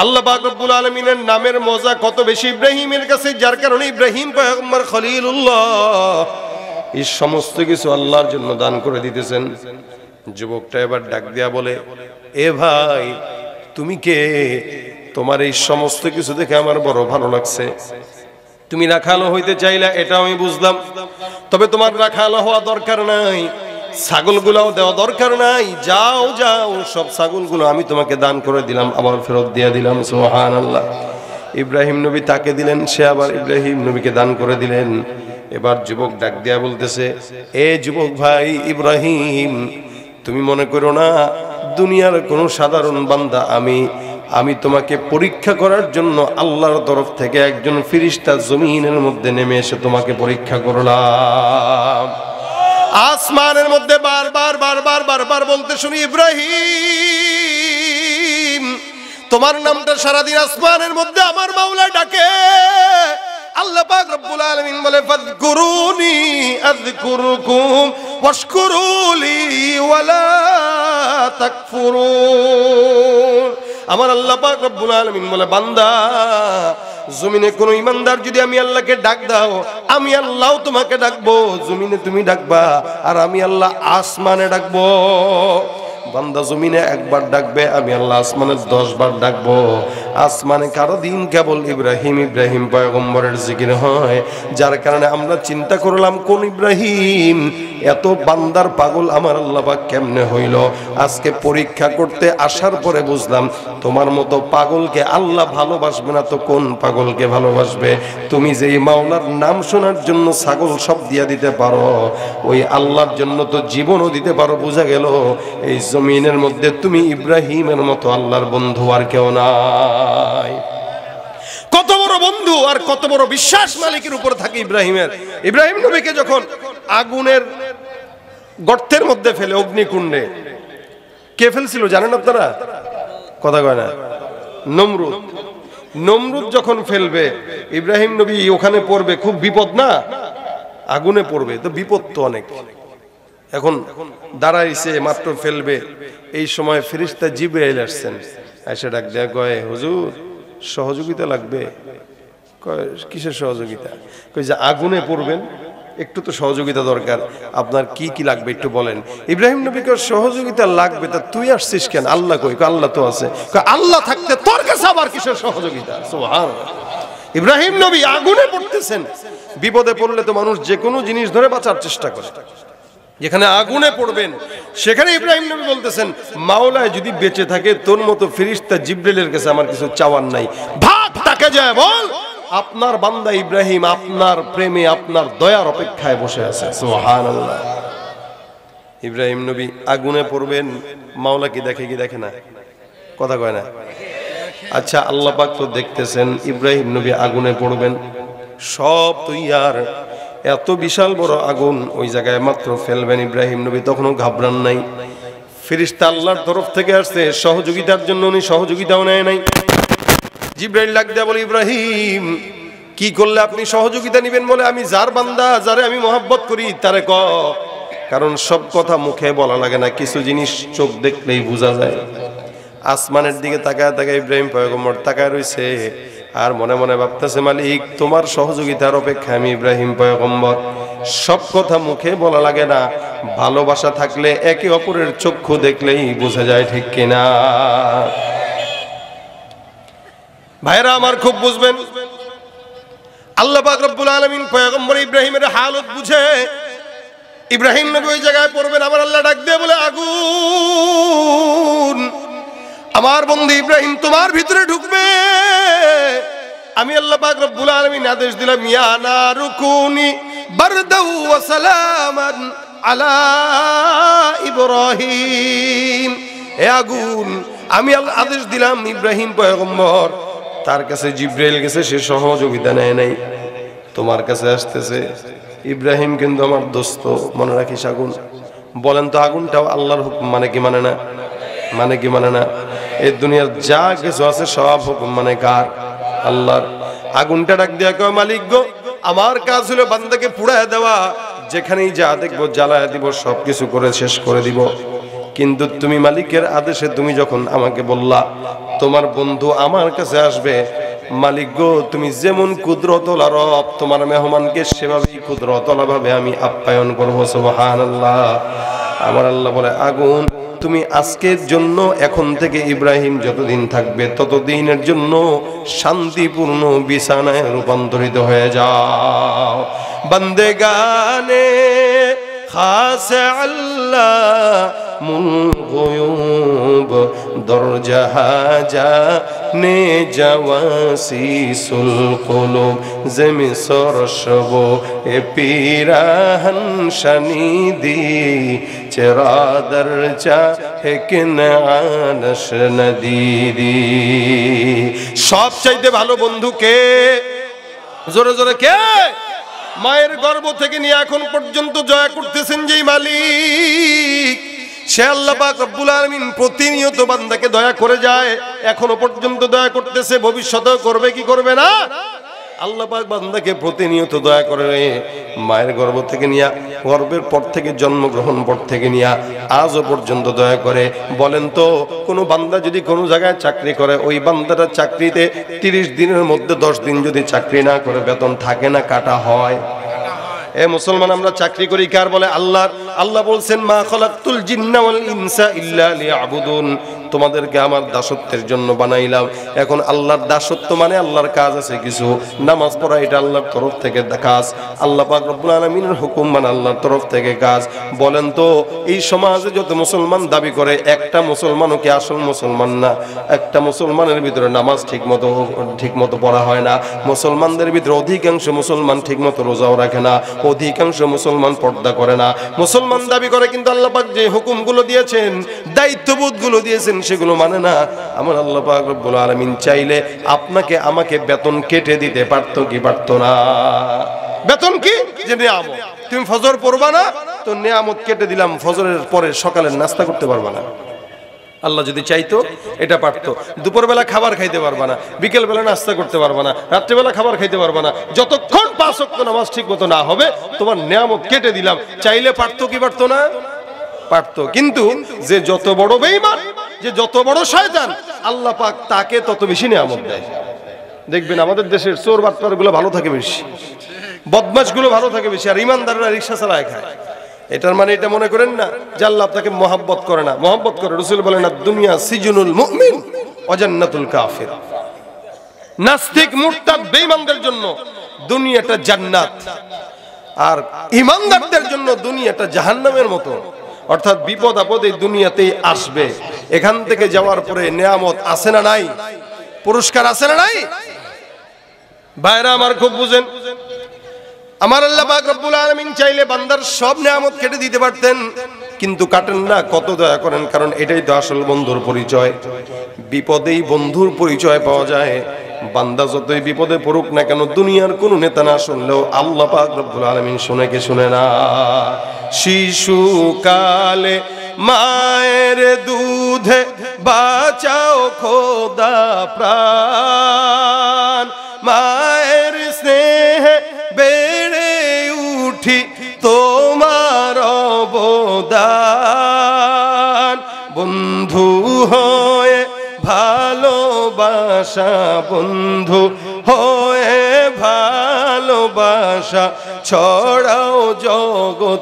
আল্লাহ পাক রব্বুল আলামিনের নামের মজা কত বেশি ইব্রাহিমের কাছে, যার কারণে ইব্রাহিম পয়গম্বর খলিলুল্লাহ এই সমস্ত কিছু আল্লাহর জন্য দান করে দিতেছেন। যুবকটা এবার ডাক দিয়া বলে, এ ভাই তুমি কে? তোমার এই সমস্ত কিছু দেখে আমার বড় ভালো লাগছে। তুমি রাখালো হইতে চাইলা, এটা আমি বুঝলাম, তবে তোমার রাখালো হওয়া দরকার নাই, ছাগলগুলাও দেওয়া দরকার নাই, যাও যাও, সব ছাগলগুলো আমি তোমাকে দান করে দিলাম, আবার ফেরত দিয়ে দিলাম। সুবহানাল্লাহ। ইব্রাহিম নবী তাকে দিলেন, সে আবার ইব্রাহিম নবীকে দান করে দিলেন। এবার যুবক ডাক দিয়া বলতেছে, এ যুবক ভাই ইব্রাহিম, তুমি মনে করো না দুনিয়ার কোনো সাধারণ বান্দা, আমি তোমাকে পরীক্ষা করার জন্য আল্লাহর তরফ থেকে একজন ফেরেশতা জমিনের মধ্যে নেমে এসে তোমাকে পরীক্ষা করলাম। আসমানের মধ্যে বারবার বারবার বারবার বলতে শুনি, ইব্রাহিম তোমার নামটা সারাদিন আসমানের মধ্যে আমার মাওলা ডাকে। আল্লাহ পাক রব্বুল আলামিন বলে, ফাযকুরুনি আযকুরুকুম ওয়াশকুরুলি ওয়ালা তাকফুরুন। আমার আল্লাহ পাক রব্বুল আলামিন বলে, বান্দা জমিনে কোন ইমানদার যদি আমি আল্লাহকে ডাক দাও, আমি আল্লাহও তোমাকে ডাকবো। জমিনে তুমি ডাকবা আর আমি আল্লাহ আসমানে ডাকবো। বান্দা জমিনে একবার ডাকবে, আমি আল্লাহ আসমানে 10 বার ডাকবো। আসমানে কারো দিন কেবল ইব্রাহিম ইব্রাহিম পয়গম্বরের জিকির হয়, যার কারণে আমরা চিন্তা করলাম কোন ইব্রাহিম এত বান্দার পাগল আমার আল্লাহ পাক কেমনে হইল। আজকে পরীক্ষা করতে আসার পরে বুঝলাম, তোমার মতো পাগলকে আল্লাহ ভালোবাসবে না তো কোন পাগলকে ভালোবাসবে? তুমি যেই মাওলার নাম শোনার জন্য ছাগল সব দিয়া দিতে পারো, ওই আল্লাহর জন্য তো জীবনও দিতে পারো। বোঝা গেল এই জমিনের মধ্যে তুমি ইব্রাহিমের মতো আল্লাহর বন্ধু আর কেউ নাই। কত বড় বন্ধু আর কত বড় বিশ্বাস মালিকের উপর থাকে ইব্রাহিমের। ইব্রাহিম নবীকে যখন আগুনের গর্তের মধ্যে ফেলে, অগ্নিকুণ্ডে, কে ফেলছিল জানেন আপনারা? কথা কয় না? নমরুদ। নমরুদ যখন ফেলবে, ইব্রাহিম নবী ওখানে পড়বে, খুব বিপদ না? আগুনে পড়বে তো বিপদ তো অনেক। এখন দাঁড়াইছে, মাত্র ফেলবে, এই সময় ফেরেশতা জিবরাইল আসছেন। এসে ডাক দেয়া কয়, হুজুর সহযোগিতা লাগবে। কয় কিসের সহযোগিতা? কয় যে আগুনে পড়বেন, একটু তো সহযোগিতা দরকার, আপনার কি কি লাগবে একটু বলেন। ইব্রাহিম নবীকে সহযোগিতা লাগবে, তা তুই আসছিস কেন? আল্লাহ কই? আল্লাহ তো আছে। আল্লাহ থাকতে তোর কাছে আবার কিসের সহযোগিতা? সুবহানাল্লাহ। ইব্রাহিম নবী আগুনে পড়তেছেন। বিপদে পড়লে তো মানুষ যে কোনো জিনিস ধরে বাঁচার চেষ্টা করে। যেখানে আগুনে পড়বেন সেখানে ইব্রাহিম নবী বলতেছেন, মাওলায় যদি বেঁচে থাকে তোর মতো ফেরেশতা জিবরাইলের কাছে আমার কিছু চাওয়ার নাই। ভাগ তাকে যায় বল, আপনার বান্দা ইব্রাহিম আপনার প্রেমে আপনার দয়ার অপেক্ষায় বসে আছে। সুবহানাল্লাহ। ইব্রাহিম নবী আগুনে পড়বেন, মাওলা কি দেখে কি দেখে না? কথা কয় না? আচ্ছা, আল্লাহ পাক তো দেখতেছেন। ইব্রাহিম নবী আগুনে পড়বেন, সব তৈয়ার, এত বিশাল বড় আগুন, ওই জায়গায় মাত্র ফেলবেন। ইব্রাহিম নবী তখনও ঘাবড়ান নাই। ফেরেশতা আল্লাহর তরফ থেকে আসছে সহযোগিতার জন্য, উনি সহযোগিতাও নেয় নাই। জিবরাইল ডাক দেয়া বলে, ইব্রাহিম কি করলে আপনি সহযোগিতা নেবেন? বলে, আমি যার বান্দা, যারে আমি মহব্বত করি তারে ক। কারণ সব কথা মুখে বলা লাগে না, কিছু জিনিস চোখ দেখলেই বোঝা যায়। আসমানের দিকে তাকায় তাকায় ইব্রাহিম পয়গম্বর তাকায় রইছে, আর মনে মনে ভাবতেছে, মালিক তোমার সহযোগিতার অপেক্ষা আমি ইব্রাহিম পয়গম্বর। সব কথা মুখে বলা লাগে না, ভালোবাসা থাকলে একে অপরের চক্ষু দেখলেই বোঝা যায়, ঠিক কিনা? ভাইরা আমার খুব বুঝবেন, আল্লাহ পাক রব্বুল আলামিন পয়গম্বর ইব্রাহিমের হালত বুঝে ইব্রাহিম নবী ওই জায়গায় পড়বেন। আমার আল্লাহ ডাক দিয়ে বলে, আগুন আমার বন্ধু ইব্রাহিম তোমার ভিতরে ঢুকবে। আমি আল্লাহ পাক রব্বুল আলামিন আদেশ দিলাম, ইয়া নারু কুনি বারদাও ওয়া সালামান আলা ইব্রাহিম। হে আগুন, আমি আদেশ দিলাম ইব্রাহিম পয়গম্বর, তার কাছে জিবরাইল গেছে, সে সহযোগিতা নেয় নাই, তোমার কাছে আসতেছে। ইব্রাহিম কিন্তু আমার দোস্ত, মনে রাখিস। আগুন বলেন তো, আগুনটাও আল্লাহর হুকুম মানে কি মানে না? মানে কি মানে না? এই দুনিয়ার যা কিছু আছে সব হুকুম মানে কার? আল্লাহর। আগুনটা ডাক দিয়া কয়, মালিক গো, আমার কাজ হলো বান্দাকে পুড়ায় দেওয়া, যেখানেই যা দেখবো জ্বালায় দিব, সবকিছু করে শেষ করে দিব। কিন্তু তুমি মালিকের আদেশে তুমি যখন আমাকে বললা তোমার বন্ধু আমার কাছে আসবে, মালিক গো তুমি যেমন কুদরতওয়ালা রব, তোমার মেহমানকে সেভাবেই কুদরতওয়ালা ভাবে আমি আপ্যায়ন করবো। সুবহানাল্লাহ। আমার আল্লাহ বলে, আগুন তুমি আজকের জন্য, এখন থেকে ইব্রাহিম যতদিন থাকবে ততদিনের জন্য শান্তিপূর্ণ বিছানায় রূপান্তরিত হয়ে যাও। বান্দেগানে খাস আল্লাহ মুল গুয়ুব দরজাহাজা নে জাওয়াসিসুল কুলুব জমি সরশব এ পিরাহন শনিদি চেরাদর চা হেকিন আনশ নদীদি। সব চাইতে ভালো বন্ধু কে? জোরে জোরে কে? মায়ের গর্ভ থেকে নিয়ে এখন পর্যন্ত দয়া করতেছেন যেই মালিক, সে আল্লাহ পাক রব্বুল আলামিন প্রতিনিয়ত বান্দাকে দয়া করে যায়, এখনো পর্যন্ত দয়া করতেছে, ভবিষ্যতেও করবে কি করবে না? আল্লাহ পাক বান্দাকে প্রতিনিয়ত দয়া করে। মায়ের গর্ভ থেকে নিয়ে, গর্ভের পর থেকে জন্মগ্রহণ পর থেকে নিয়ে আজও পর্যন্ত দয়া করে। বলেন তো, কোনো বান্দা যদি কোনো জায়গায় চাকরি করে, ওই বান্দাটা চাকরিতে 30 দিনের মধ্যে 10 দিন যদি চাকরি না করে বেতন থাকে না কাটা হয়? এ মুসলমান, আমরা চাকরি করি কার বলে? আল্লাহর। আল্লাহ বলছেন মা খালাকতুল জিন্না ওয়াল ইনসা ইল্লা লিয়াবুদুন, তোমাদেরকে আমার দাসত্বের জন্য বানাইলাম। এখন আল্লাহর দাসত্ব মানে আল্লাহর কাজ আছে কিছু, নামাজ পড়া এটা আল্লাহর তরফ থেকে কাজ, আল্লাহ পাক রব্বুল আলামিনের হুকুম মানে আল্লাহর তরফ থেকে কাজ। বলেন তো, এই সমাজে যত মুসলমান দাবি করে, একটা মুসলমানও কি আসল মুসলমান না? একটা মুসলমানের ভিতরে নামাজ ঠিক মতো পড়া হয় না। মুসলমানদের ভিতরে অধিকাংশ মুসলমান ঠিক মতো রোজাও রাখে না, অধিকাংশ মুসলমান পর্দা করে না। মুসলমান দাবি করে কিন্তু আল্লাহ পাক যে হুকুমগুলো দিয়েছেন, দায়িত্ববোধগুলো দিয়েছেন, সেগুলো মানে না। আমার আল্লাহ পাক রব্বুল আলামিন চাইলে আপনাকে আমাকে বেতন কেটে দিতে পারতো কি পারতো না? বেতন কি? যে নিয়ামত। তুমি ফজর পড়বা না, তো নিয়ামত কেটে দিলাম, ফজরের পরে সকালের নাস্তা করতে পারবা না। আল্লাহ যদি চাইতো এটা পারতো। দুপুরবেলা খাবার খাইতে পারবা না, বিকেলবেলা নাস্তা করতে পারবা না, রাত্রিবেলা খাবার খাইতে পারবা না, যতক্ষণ 5 ওয়াক্ত নামাজ ঠিক মতো না হবে তোমার নিয়ামত কেটে দিলাম। চাইলে পারতো কি পারতো না? পারতো। কিন্তু যে যত বড় বেঈমান, যে যত বড় শয়তান, আল্লাহ পাক তাকে তত বেশি নিয়ামত দেয়। দেখবেন আমাদের দেশের চোর বাটপারগুলো ভালো থাকে বেশি, বদমাশগুলো ভালো থাকে বেশি, আর ইমানদাররা রিকশা চালায় খায়। এটার মানে এটা মনে করেন না যে আল্লাহ আপনাকে মহব্বত করে না, মহব্বত করে। রাসূল বলেন না, দুনিয়া সিজনুল মুমিন ওয়া জান্নাতুল কাফির। নাস্তিক মুরতাদ বেঈমানদের জন্য দুনিয়াটা জান্নাত, আর ঈমানদারদের জন্য দুনিয়াটা জাহান্নামের মতো। অর্থাৎ বিপদ আপদ এই দুনিয়াতেই আসবে, এখান থেকে যাওয়ার পরে নিয়ামত আছে না নাই? পুরস্কার আছে না নাই? ভাইরা আমার খুব বুঝেন, আমার আল্লাহ পাক রব্বুল আলামিন চাইলে বান্দার সব নিয়ামত কেটে দিতে পারতেন, কিন্তু কাটেন না। কত দয়া করেন, কারণ এটাই তো আসল বন্ধুর পরিচয়। বিপদেই বন্ধুর পরিচয় পাওয়া যায়। বান্দা যতই বিপদে পড়ুক না কেন, দুনিয়ার কোন নেতা না শুনলেও আল্লাহ পাক রব্বুল আলামিন শুনে কে শুনে না? শিশুকালে মায়ের দুধে বাঁচাও খোদা প্রাণ, মায়ের স্নেহে বেড়ে উঠি তোমার অবদান। বন্ধু হয়ে ভালোবাসা, বন্ধু হয়ে ভালোবাসা ছড়াও জগতময়।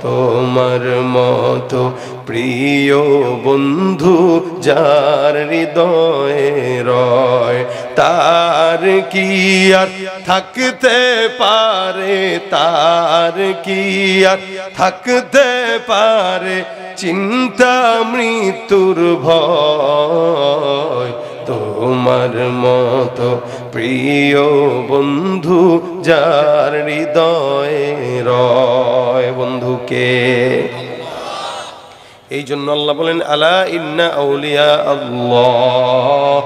তোমার মতো প্রিয় বন্ধু যার হৃদয়ে রয়, তার কি আর থাকতে পারে, তার কি আর থাকতে পারে চিন্তা মৃত্যুর ভয়। তোমার মতো প্রিয় বন্ধু যার হৃদয়ে রয়। বন্ধুকে এই জন্য আল্লাহ বলেন, আলা ইন্না আউলিয়া আল্লাহ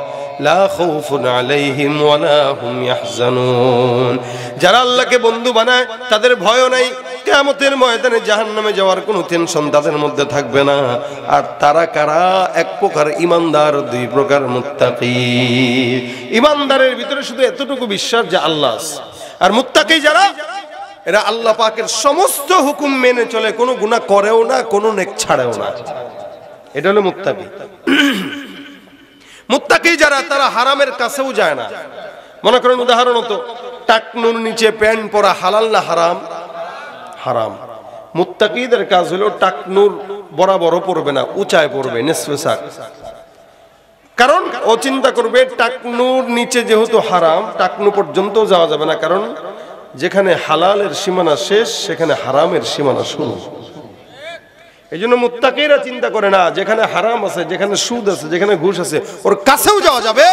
লা খাউফুন আলাইহিম ওয়ালা হুম ইয়াহজানুন। যারা আল্লাহকে বন্ধু বানায় তাদের ভয়ও নাই, কিয়ামতের ময়দানে জাহান্নামে যাওয়ার কোনো টেনশন তাদের মধ্যে থাকবে না। আর তারা কারা? এক প্রকার ঈমানদার, দুই প্রকার মুত্তাকি। ঈমানদারের ভিতরে শুধু এতটুকু বিশ্বাস যে আল্লাহ আছে, আর মুত্তাকি যারা, এরা আল্লাহ পাকের সমস্ত হুকুম মেনে চলে, কোনো গুনাহ করেও না, কোনো নেক ছাড়েও না। এটা হলো মুত্তাকি। মুত্তাকি যারা, তারা হারামের কাছেও যায় না। মনে করেন উদাহরণত, টাকনুর নিচে প্যান্ট পরা হালাল না হারাম? হারাম। মুত্তাকিদের কাজ হলো টাকনুর বরাবরও পড়বে না, উঁচায় পড়বে, নিসফে সাক। কারণ ও চিন্তা করবে টাকনুর নিচে যেহেতু হারাম, টাকনু পর্যন্ত যাওয়া যাবে না, কারণ যেখানে হালালের সীমানা শেষ সেখানে হারামের সীমানা শুরু। এই জন্য মুত্তাকিরা চিন্তা করে না যেখানে হারাম আছে, যেখানে সুদ আছে, যেখানে ঘুষ আছে, ওর কাছেও যাওয়া যাবে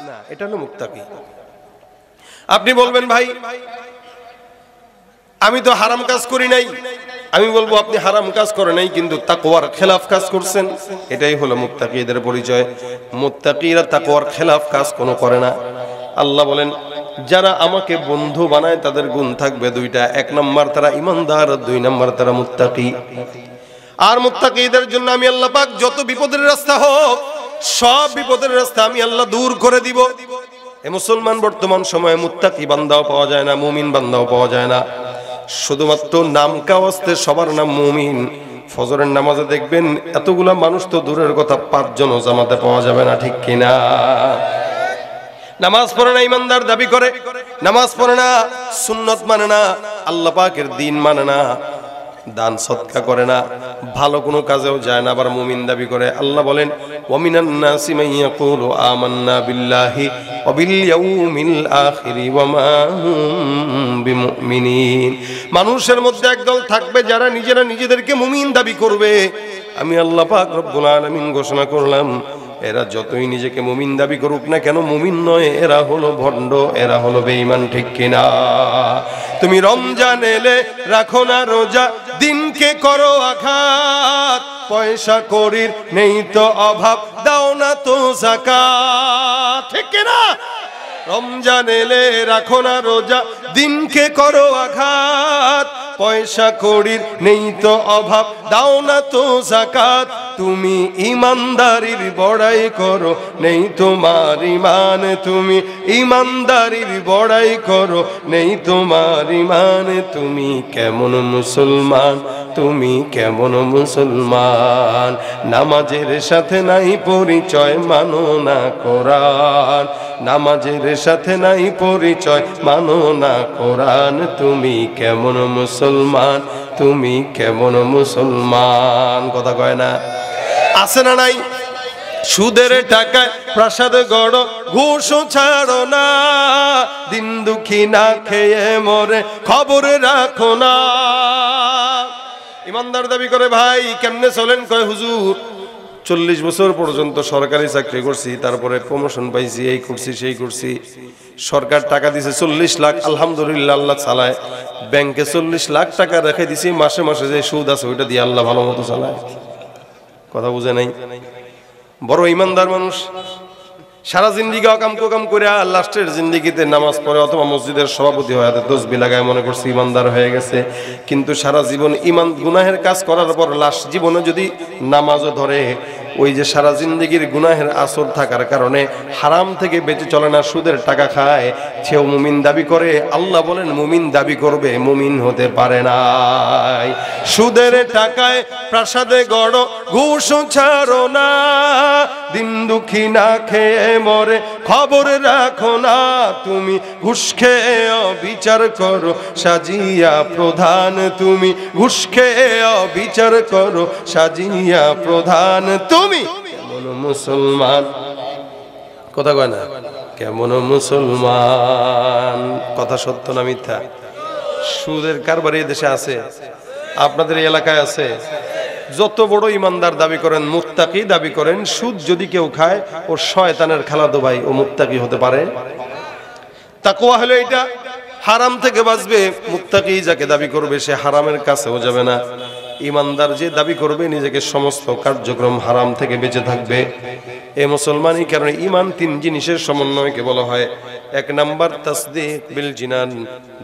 না। এটা হলো মুত্তাকি। আপনি বলবেন, ভাই আমি তো হারাম কাজ করি নাই। আমি বলবো, আপনি হারাম কাজ করেন নাই, কিন্তু তাকওয়ার খেলাফ কাজ করছেন। এটাই হলো মুত্তাকিদের পরিচয়। মুত্তাকিরা তাকওয়ার খেলাফ কাজ কোনো করে না। আল্লাহ বলেন, যারা আমাকে বন্ধু বানায় তাদের গুণ থাকবে দুইটা। এক নাম্বার তারা ইমানদার, দুই নাম্বার তারা মুত্তাকি। আর মুত্তাকিদের জন্য আমি আল্লাহ পাক যত বিপদের রাস্তা হোক সব বিপদের রাস্তা আমি আল্লাহ দূর করে দিব। এ মুসলমান বর্তমান সময়ে মুত্তাকি বান্দাও পাওয়া যায় না, মুমিন বান্দাও পাওয়া যায় না। শুধুমাত্র নাম কাওয়াস্তে সবার নাম মুমিন। ফজরের নামাজে দেখবেন এতগুলা মানুষ তো দূরের কথা, 5 জনও জামাতে পাওয়া যাবে না, ঠিক কিনা? নামাজ পড়ে না, ইমানদার দাবি করে, নামাজ পড়ে না, সুন্নত মানে না, আল্লাহ পাকের দ্বীন মানে না, দান সদকা করে না, ভালো কোনো কাজেও যায় না, আবার মুমিন দাবি করে। আল্লাহ বলেন ওয়ামিনান নাসি মান ইয়াকুলু আমান্না বিল্লাহি ওয়া বিল ইয়াউমিল আখিরি ওয়া মা হুম বিমুমিনিন। মানুষের মধ্যে একদল থাকবে যারা নিজেরা নিজেদেরকে মুমিন দাবি করবে। আমি আল্লাহ পাক রব্বুল আলামিন ঘোষণা করলাম এরা যতই নিজেকে মুমিন দাবি করুক না কেন, মুমিন নয়, এরা হলো ভণ্ড, এরা হলো বেঈমান, ঠিক কিনা? তুমি রমজান এলে রাখো না রোজা, দিনকে করো আঘাত, পয়সা করির নেই তো অভাব, দাও না তো যাকাত, ঠিক কিনা? রমজান এলে রাখো না রোজা, দিনকে করো আঘাত, পয়সা করির নেই তো অভাব, দাও না তো যাকাত। তুমি ইমানদারির বড়াই করো, নেই তোমার ইমান, তুমি ইমানদারির বড়াই করো, নেই তোমার ইমান। তুমি কেমন মুসলমান, তুমি কেমন মুসলমান? নামাজের সাথে নাই পরিচয়, মানো না কোরআন, নামাজের সাথে নাই পরিচয়, মানো না কোরআন। তুমি কেমন মুসলমান, তুমি কেমন মুসলমান? কথা কয় না? আছে না নাই? সুদের টাকায় প্রাসাদ গড়, ঘুষ ছাড়ো না, দিন দুঃখী না খেয়ে মরে খবর রাখো না। ইমানদার দাবি করে ভাই কেমনে চলেন? কয় হুজুর 40 বছর পর্যন্ত সরকারি চাকরি করছি, তারপরে প্রমোশন পাইছি, এই করছি সেই করছি, সরকার টাকা দিছে 40 লাখ, আলহামদুলিল্লাহ আল্লাহ চালায়। ব্যাংকে 40 লাখ টাকা রেখে দিছি, মাসে মাসে যে সুদ আছে ওইটা দিয়ে আল্লাহ ভালো মতো চালায়। কথা বুঝে নাই? বড় ইমানদার মানুষ সারা জিন্দিগি অকাম কোকাম করে লাস্টের জিন্দিগিতে নামাজ পড়ে অথবা মসজিদের সভাপতি হয়ে তসবিহ লাগায়, মনে করছে ইমানদার হয়ে গেছে। কিন্তু সারা জীবন ইমান গুনাহের কাজ করার পর লাস্ট জীবনে যদি নামাজও ধরে, ওই যে সারা জিন্দিগির গুনাহের আসর থাকার কারণে হারাম থেকে বেঁচে চলে না, সুদের টাকা খায়, সেও মুমিন দাবি করে। আল্লাহ বলেন মুমিন দাবি করবে, মুমিন হতে পারে নাই। সুদের টাকায় প্রাসাদে গড়, ঘুষ ছাড়ো না, দিন দুঃখী না খেয়ে মরে খবর রাখো না। তুমি ঘুষ খেয়ে বিচার করো সাজিয়া প্রধান, তুমি ঘুষ খেয়ে বিচার করো সাজিয়া প্রধান। তুমি কেমন মুসলমান? কথা কয় না? কেমন মুসলমান? কথা সত্য না মিথ্যা? সুদের কারবার এই দেশে আছে, আপনাদের এলাকায় আছে। যত বড় ইমানদার দাবি করেন, মুত্তাকি দাবি করেন, সুদ যদি কেউ খায় ও শয়তানের খালাতো ভাই, ও মুত্তাকি হতে পারে? তাকওয়া হলো এটা, হারাম থেকে বাঁচবে। মুত্তাকি যাকে দাবি করবে সে হারামের কাছেও যাবে না। ইমানদার যে দাবি করবে নিজেকে সমস্ত কার্যক্রম হারাম থেকে বেঁচে থাকবে। এ মুসলমানই কারণে ইমান 3 জিনিসের সমন্বয়কে বলা হয়। 1 নাম্বার তাসদীক বিল জিনান,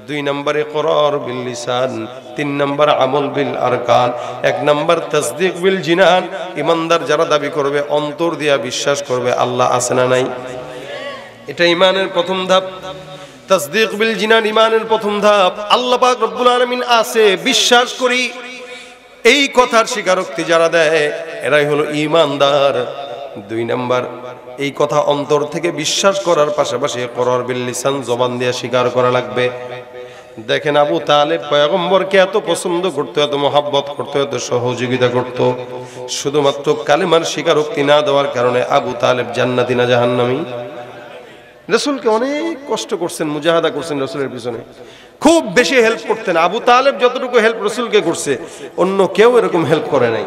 2 নম্বরে ইকরার বিল লিসান, 3 নম্বর আমল বিল আরকান। 1 নাম্বার তাসদীক বিল জিনান, ইমানদার যারা দাবি করবে অন্তর দিয়া বিশ্বাস করবে আল্লাহ আছে না নাই, এটা ইমানের প্রথম ধাপ। তাসদীক বিল জিনান ইমানের প্রথম ধাপ। আল্লাহ পাক রব্বুল আলামিন আছে বিশ্বাস করি, এই কথার স্বীকারোক্তি যারা দেয় এরাই হলো ইমানদার। 2 নাম্বার এই কথা অন্তর থেকে বিশ্বাস করার পাশাপাশি ইকরার বিল লিসান, জবান দিয়ে স্বীকার করা লাগবে। দেখেন আবু তালেব পয়গম্বরকে এত পছন্দ করতো, এত মহাব্বত করতো, এত সহযোগিতা করতো, শুধুমাত্র কালেমার স্বীকারোক্তি না দেওয়ার কারণে আবু তালেব জান্নাতি না জাহান্নামী? রাসূলকে অনেক কষ্ট করছেন, মুজাহাদা করছেন, রাসূলের পিছনে খুব বেশি হেল্প করতেন। আবু তালেব যতটুকু হেল্প রাসূলকে করছে অন্য কেউ এরকম হেল্প করে নাই।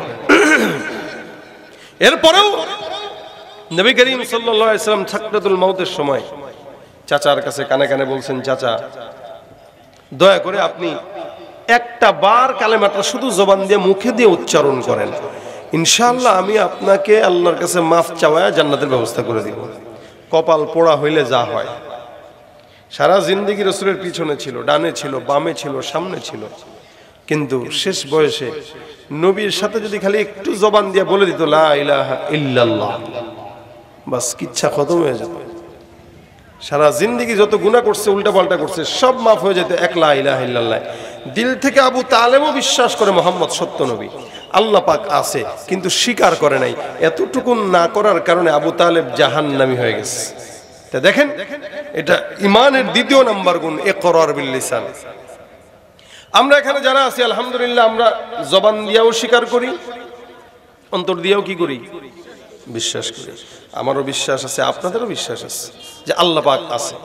এরপরেও নবী করিম সাল্লাল্লাহু আলাইহি ওয়াসাল্লাম সাকরাতুল মাউতের সময় চাচার কাছে কানে কানে বলছেন, চাচা দয়া করে আপনি একটা বার কালেমাটা শুধু জবান দিয়ে মুখে দিয়ে উচ্চারণ করেন, ইনশাআল্লাহ আমি আপনাকে আল্লাহর কাছে মাফ চাওয়া জান্নাতের ব্যবস্থা করে দিব। কপাল পোড়া হইলে যা হয়। সারা জিন্দেগি রাসূলের পিছনে ছিল, ডানে ছিল, বামে ছিল, সামনে ছিল, কিন্তু শেষ বয়সে নবীর সাথে যদি খালি একটু জবান দিয়ে বলে দিত লা ইলাহা ইল্লাল্লাহ, বাস কিচ্ছা খতম হয়ে যেত। সারা জিন্দেগি যত গুনাহ করছে, উল্টা পাল্টা করছে, সব মাফ হয়ে যেত এক লা ইলাহা ইল্লাল্লাহ। দিল থেকে আবু তালেবও বিশ্বাস করে মুহাম্মদ সত্য নবী, আল্লাহ পাক আছে, কিন্তু স্বীকার করে নাই। এতটুকু না করার কারণে আবু তালেব জাহান্নামী হয়ে গেছে। তা দেখেন, এটা ইমানের দ্বিতীয় নাম্বার গুণ, ইকরার বিল লিসান। আমরা এখানে যারা আছি আলহামদুলিল্লাহ, আমরা জবান দিয়েও স্বীকার করি, অন্তর দিয়েও কি করি? বিশ্বাস করি। আমারও বিশ্বাস আছে, আপনাদেরও বিশ্বাস আছে যে আল্লাহ পাক আছে।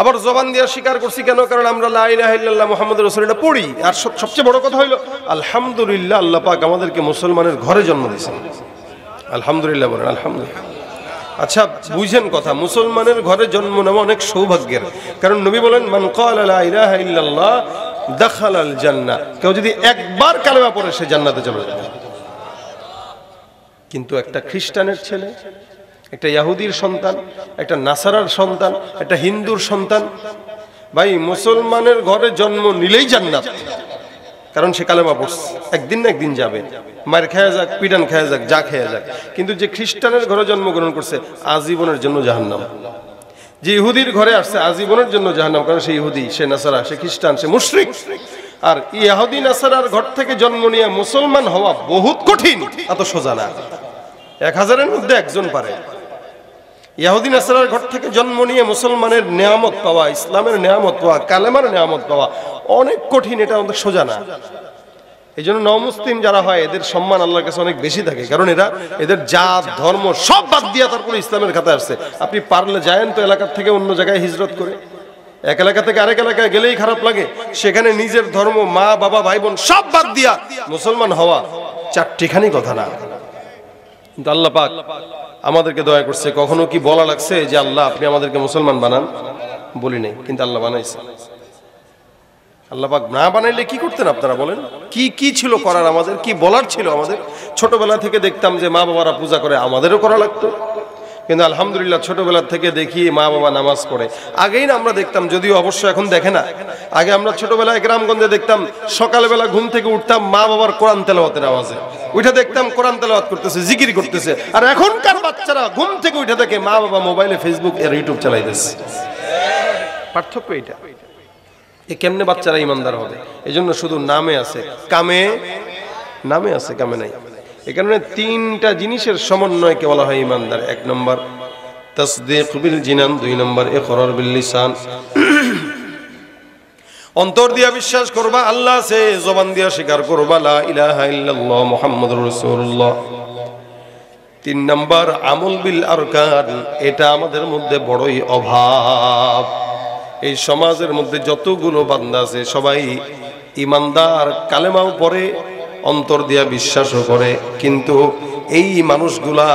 আবার জবান দিয়ে স্বীকার করছি কেন? কারণ আমরা লা ইলাহা ইল্লাল্লাহ মুহাম্মাদুর রাসূলুল্লাহ পড়ি। আর সবচেয়ে বড় কথা হলো আলহামদুলিল্লাহ, আল্লাহ পাক আমাদেরকে মুসলমানের ঘরে জন্ম দিয়েছেন। আলহামদুলিল্লাহ বলেন, আলহামদুলিল্লাহ। আচ্ছা বুঝেন কথা, মুসলমানের ঘরে জন্ম নেওয়া অনেক সৌভাগ্যের। কারণ নবী বলেন মান ক্বালা লা ইলাহা ইল্লাল্লাহ দাখালাল জান্নাহ, কেউ যদি একবার কালেমা পড়ে সে জান্নাতে চলে যাবে। কিন্তু একটা খ্রিস্টানের ছেলে, একটা ইহুদির সন্তান, একটা নাসারার সন্তান, একটা হিন্দুর সন্তান, ভাই মুসলমানের ঘরে জন্ম নিলেই জান্নাত। কারণ সে কালেমা পড়ছে, একদিন না একদিন যাবে, মার খেয়ে যাক, পিটান খেয়ে যাক, যা খেয়ে যাক। কিন্তু যে খ্রিস্টানের ঘরে জন্মগ্রহণ করছে আজীবনের জন্য জাহান্নাম। যে ইহুদির ঘরে আসছে আজীবনের জন্য জাহান্নাম, কারণ সে ইহুদি, সে নাসারা, সে খ্রিস্টান, সে মুশরিক। আর ইহুদি নাসারার ঘর থেকে জন্ম নিয়ে মুসলমান হওয়া বহুত কঠিন, এত সোজা না। 1000-এর মধ্যে একজন পারে। ইহুদি নাসারার ঘর থেকে জন্ম নিয়ে মুসলমানের নিয়ামত পাওয়া, ইসলামের নিয়ামত পাওয়া, কালেমার নিয়ামত পাওয়া অনেক কঠিন, এটা অনেক সোজা না। এই জন্য নমুসলিম যারা হয় এদের সম্মান আল্লাহর কাছে অনেক বেশি থাকে, কারণ এদের জাত ধর্ম সব বাদ দিয়ে তারপরে ইসলামের খাতায় আসছে। আপনি পারলে যায়েন তো এলাকার থেকে অন্য জায়গায় হিজরত করে, এক এলাকা থেকে আরেক এলাকায় গেলেই খারাপ লাগে। সেখানে নিজের ধর্ম, মা বাবা ভাই বোন সব বাদ দিয়া মুসলমান হওয়া চারটিখানি কথা না। কিন্তু আল্লাহ পাক আমাদেরকে দয়া করছে। কখনো কি বলা লাগছে যে আল্লাহ আপনি আমাদেরকে মুসলমান বানান? বলি নাই, কিন্তু আল্লাহ বানাইছে। আল্লাহ পাক না বানাইলে কি করতেন আপনারা বলেন? কি কি ছিল করার, আমাদের কি বলার ছিল? আমাদের ছোটবেলা থেকে দেখতাম যে মা বাবারা পূজা করে, আমাদেরও করা লাগতো। কিন্তু আলহামদুলিল্লাহ ছোটবেলা থেকে দেখি মা বাবা নামাজ পড়ে। আগেই না আমরা দেখতাম, যদিও অবশ্য এখন দেখে না, আগে আমরা ছোটবেলায় গ্রামগঞ্জে দেখতাম সকালবেলা ঘুম থেকে উঠতাম মা বাবার কোরআন তেলাওয়াতের আওয়াজে উঠে দেখতাম কোরআন তেলাওয়াত করতেছে, জিকির করতেছে। আর এখনকার বাচ্চারা ঘুম থেকে উঠে দেখে মা বাবা মোবাইলে ফেসবুক আর ইউটিউব চালাইতেছে। পার্থক্য এটা। এ কেমনে বাচ্চারা ইমানদার হবে? এই জন্য শুধু নামে আছে, কামে নামে আছে, কামে নাই। এই কারণে তিনটা জিনিসের সমন্বয়কে বলা হয় ইমানদার। 1 নম্বর তাসদীক বিল জিনান, 2 নম্বর ইকরার বিল লিসান, অন্তর দিয়া বিশ্বাস করবা আল্লাহ আছে, জবান দিয়া স্বীকার করবা লা ইলাহা ইল্লাল্লাহ মুহাম্মাদুর রাসূলুল্লাহ। 3 নম্বর আমল বিল আরকান, এটা আমাদের মধ্যে বড়ই অভাব। এই সমাজের মধ্যে যতগুলো বান্দা আছে সবাই ইমানদার, কালেমাও পড়ে, অন্তর দিয়া বিশ্বাসও করে, কিন্তু এই মানুষগুলা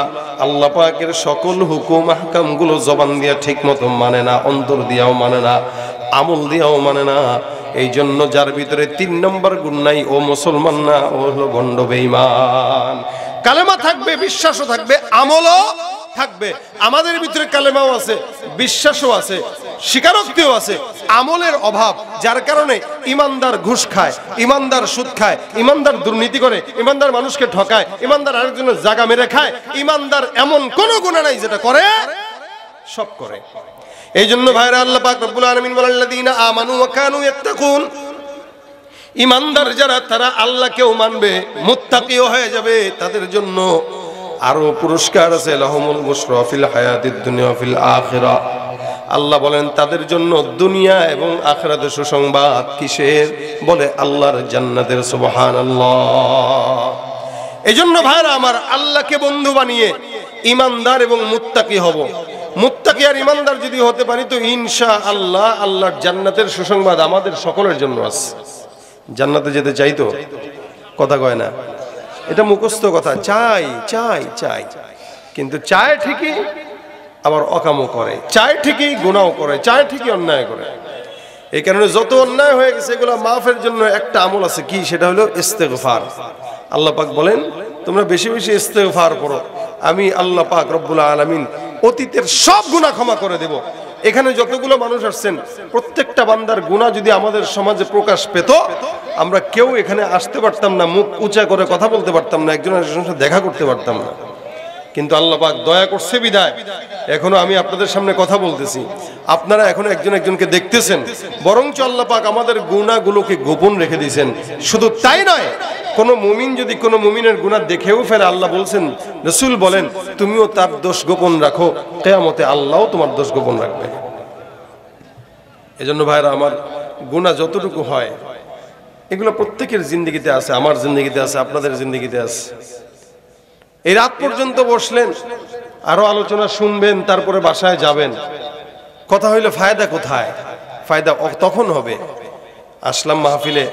আল্লাহ পাকের সকল হুকুম আহকামগুলো জবান দিয়া ঠিক মতো মানে না, অন্তর দিয়াও মানে না, আমল দিয়াও মানে না। এই জন্য যার ভিতরে 3 নম্বর গুণ নাই ও মুসলমান না, ও হলো ভণ্ড বেঈমান। কালেমা থাকবে, বিশ্বাসও থাকবে, আমলও থাকবে। আমাদের ভিতরে কালেমাও আছে, বিশ্বাসও আছে, স্বীকারোক্তিও আছে, আমলের অভাব, যার কারণে ইমানদার ঘুষ খায়, ইমানদার সুদ খায়, ইমানদার দুর্নীতি করে, ইমানদার মানুষকে ঠকায়, ইমানদার আরেকজনের জায়গা মেরে খায়। ইমানদার এমন কোন গুনাহ নাই যেটা করে, সব করে। এই জন্য ভাইরা আল্লাহ পাক রব্বুল আলামিন বলেন আল্লাযীনা আমানু ওয়া কানু ইয়াত্তাকুন, ইমানদার যারা তারা আল্লাহকেও মানবে, মুত্তাকিও হয়ে যাবে, তাদের জন্য আরো পুরস্কার আছে। লাহুমুল বুশরা ফিল হায়াতিদ দুনিয়া ফিল আখিরাহ, আল্লাহ বলেন তাদের জন্য দুনিয়া এবং আখিরাতে সুসংবাদ। কিসের? বলে আল্লাহর জান্নাতের। সুবহানাল্লাহ। এজন্য ভাইরা আমার, আল্লাহকে বন্ধু বানিয়ে ইমানদার এবং মুত্তাকি হব। মুত্তাকি আর ইমানদার যদি হতে পারি তো ইনশাআল্লাহ আল্লাহর জান্নাতের সুসংবাদ আমাদের সকলের জন্য আছে। জান্নাতে যেতে চাই তো? কথা কয় না, এটা মুখস্থ কথা। চাই চাই চাই, কিন্তু চায় ঠিকই আবার অকামও করে, চায় ঠিকই গুনাহও করে, চায় ঠিকই অন্যায় করে। এই কারণে যত অন্যায় হয়ে গেছে এগুলো মাফের জন্য একটা আমল আছে, কি? সেটা হলো ইস্তেগফার। আল্লাহ পাক বলেন তোমরা বেশি বেশি ইস্তেগফার করো, আমি আল্লাহ পাক রব্বুল আলামিন অতীতের সব গুনাহ ক্ষমা করে দেব। এখানে যতগুলো মানুষ আসছেন প্রত্যেকটা বান্দার গুনাহ যদি আমাদের সমাজে প্রকাশ পেত, আমরা কেউ এখানে আসতে পারতাম না, মুখ উঁচা করে কথা বলতে পারতাম না, একজন আরেকজনের সাথে দেখা করতে পারতাম না। কিন্তু আল্লাহ পাক দয়া করছে বিদায় এখনো আমি আপনাদের সামনে কথা বলতেছি, আপনারা এখনো একজন একজনকে দেখতেছেন। বরঞ্চ আল্লাহ পাক আমাদের গুনাহগুলোকে গোপন রেখে দিয়েছেন। শুধু তাই নয়, কোন মুমিন যদি কোন মুমিনের গুনাহ দেখেও ফেলে, আল্লাহ বলছেন, রাসূল বলেন, তুমিও তার দোষ গোপন রাখো, কিয়ামতে আল্লাহও তোমার দোষ গোপন রাখবে। এজন্য ভাইরা আমার, গুনাহ যতটুকু হয় এগুলো প্রত্যেকের জিন্দেগিতে আছে, আমার জিন্দেগিতে আছে, আপনাদের জিন্দেগিতে আছে। এই রাত পর্যন্ত বসলেন, আরো আলোচনা শুনবেন, তারপরে বাসায় যাবেন। কথা হইলে ফায়দা কোথায়? ফায়দা তখন হবে, আসলাম মাহফিলে,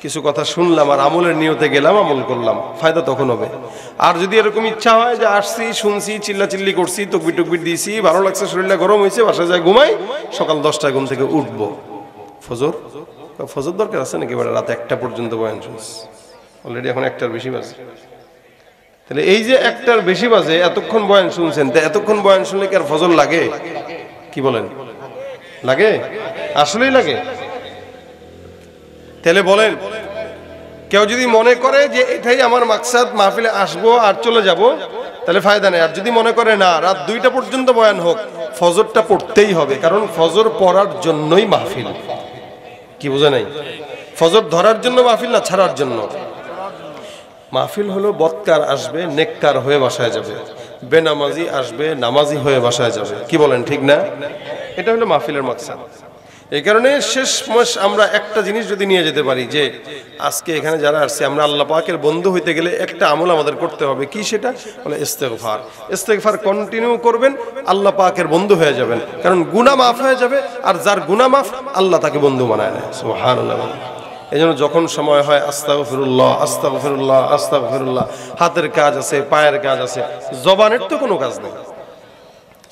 কিছু কথা শুনলাম আর আমলের নিয়তে গেলাম, আমল করলাম, ফায়দা তখন হবে। আর যদি এরকম ইচ্ছা হয় যে আসছি, শুনছি, চিল্লাচিল্লি করছি, তকবির টকবির দিয়েছি, ভালো লাগছে, শরীরটা গরম হয়েছে, বাসায় যায় ঘুমাই, সকাল 10টায় ঘুম থেকে উঠবো, ফজর দরকার আছে নাকি? এবার রাত 1টা পর্যন্ত বয়ান শুনছি, অলরেডি এখন 1টার বেশি বাজে। তাহলে এই যে 1টার বেশি বাজে, এতক্ষণ বয়ান শুনছেন, তা এতক্ষণ বয়ান শুনলে কি আর ফজর লাগে? কি বলেন, লাগে? আসলেই লাগে? তাহলে বলেন, কেউ যদি মনে করে যে এটাই আমার মাকসাদ, মাহফিলে আসবো আর চলে যাব, তাহলে ফায়দা নেই। আর যদি মনে করে না, রাত 2টা পর্যন্ত বয়ান হোক, ফজরটা পড়তেই হবে, কারণ ফজর পড়ার জন্যই মাহফিল। কি বোঝে নাই? ফজর ধরার জন্য মাহফিল না, ছাড়ার জন্য মাহফিল। হলো বদকার আসবে, নেককার হয়ে বাসায় যাবে, বেনামাজি আসবে, নামাজি হয়ে বাসায় যাবে। কি বলেন, ঠিক না? এটা হলো মাহফিলের মাকসাদ। এই কারণে শেষ মাস আমরা একটা জিনিস যদি নিয়ে যেতে পারি, যে আজকে এখানে যারা আসছে, আমরা আল্লাহ পাকের বন্ধু হইতে গেলে একটা আমল আমাদের করতে হবে। কি সেটা? বলে ইস্তেগফার। ইস্তেগফার কন্টিনিউ করবেন, আল্লাহ পাকের বন্ধু হয়ে যাবেন, কারণ গুনাহ মাফ হয়ে যাবে। আর যার গুনাহ মাফ, আল্লাহ তাকে বন্ধু বানায় নেয়। সুবহানাল্লাহ। এই জন্য যখন সময় হয়, আস্তাগফিরুল্লাহ, আস্তাগফিরুল্লাহ, আস্তাগফিরুল্লাহ। হাতের কাজ আছে, পায়ের কাজ আছে, জবানের তো কোনো কাজ নেই।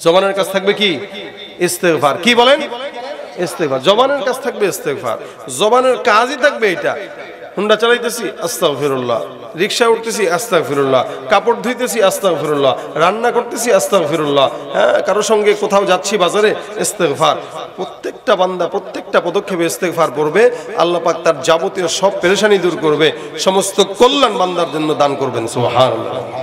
জবানের কাজ থাকবে কি? ইস্তেগফার। কি বলেন? ইস্তেগফার। জবানের কাজ থাকবে ইস্তেগফার, জবানের কাজই থাকবে এটা। হুন্ডা চালাইতেছি, আস্তাগফিরুল্লাহ। রিকশা উঠতেছি, আস্তাগফিরুল্লাহ। কাপড় ধুইতেছি, আস্তাগফিরুল্লাহ। রান্না করতেছি, আস্তাগফিরুল্লাহ। হ্যাঁ, কারো সঙ্গে কোথাও যাচ্ছি বাজারে, ইস্তেগফার। প্রত্যেকটা বান্দা প্রত্যেকটা পদক্ষেপে ইস্তেগফার করবে, আল্লাহ পাক তার যাবতীয় সব পেরেশানি দূর করবে, সমস্ত কল্যাণ বান্দার জন্য দান করবেন। সুবহানাল্লাহ।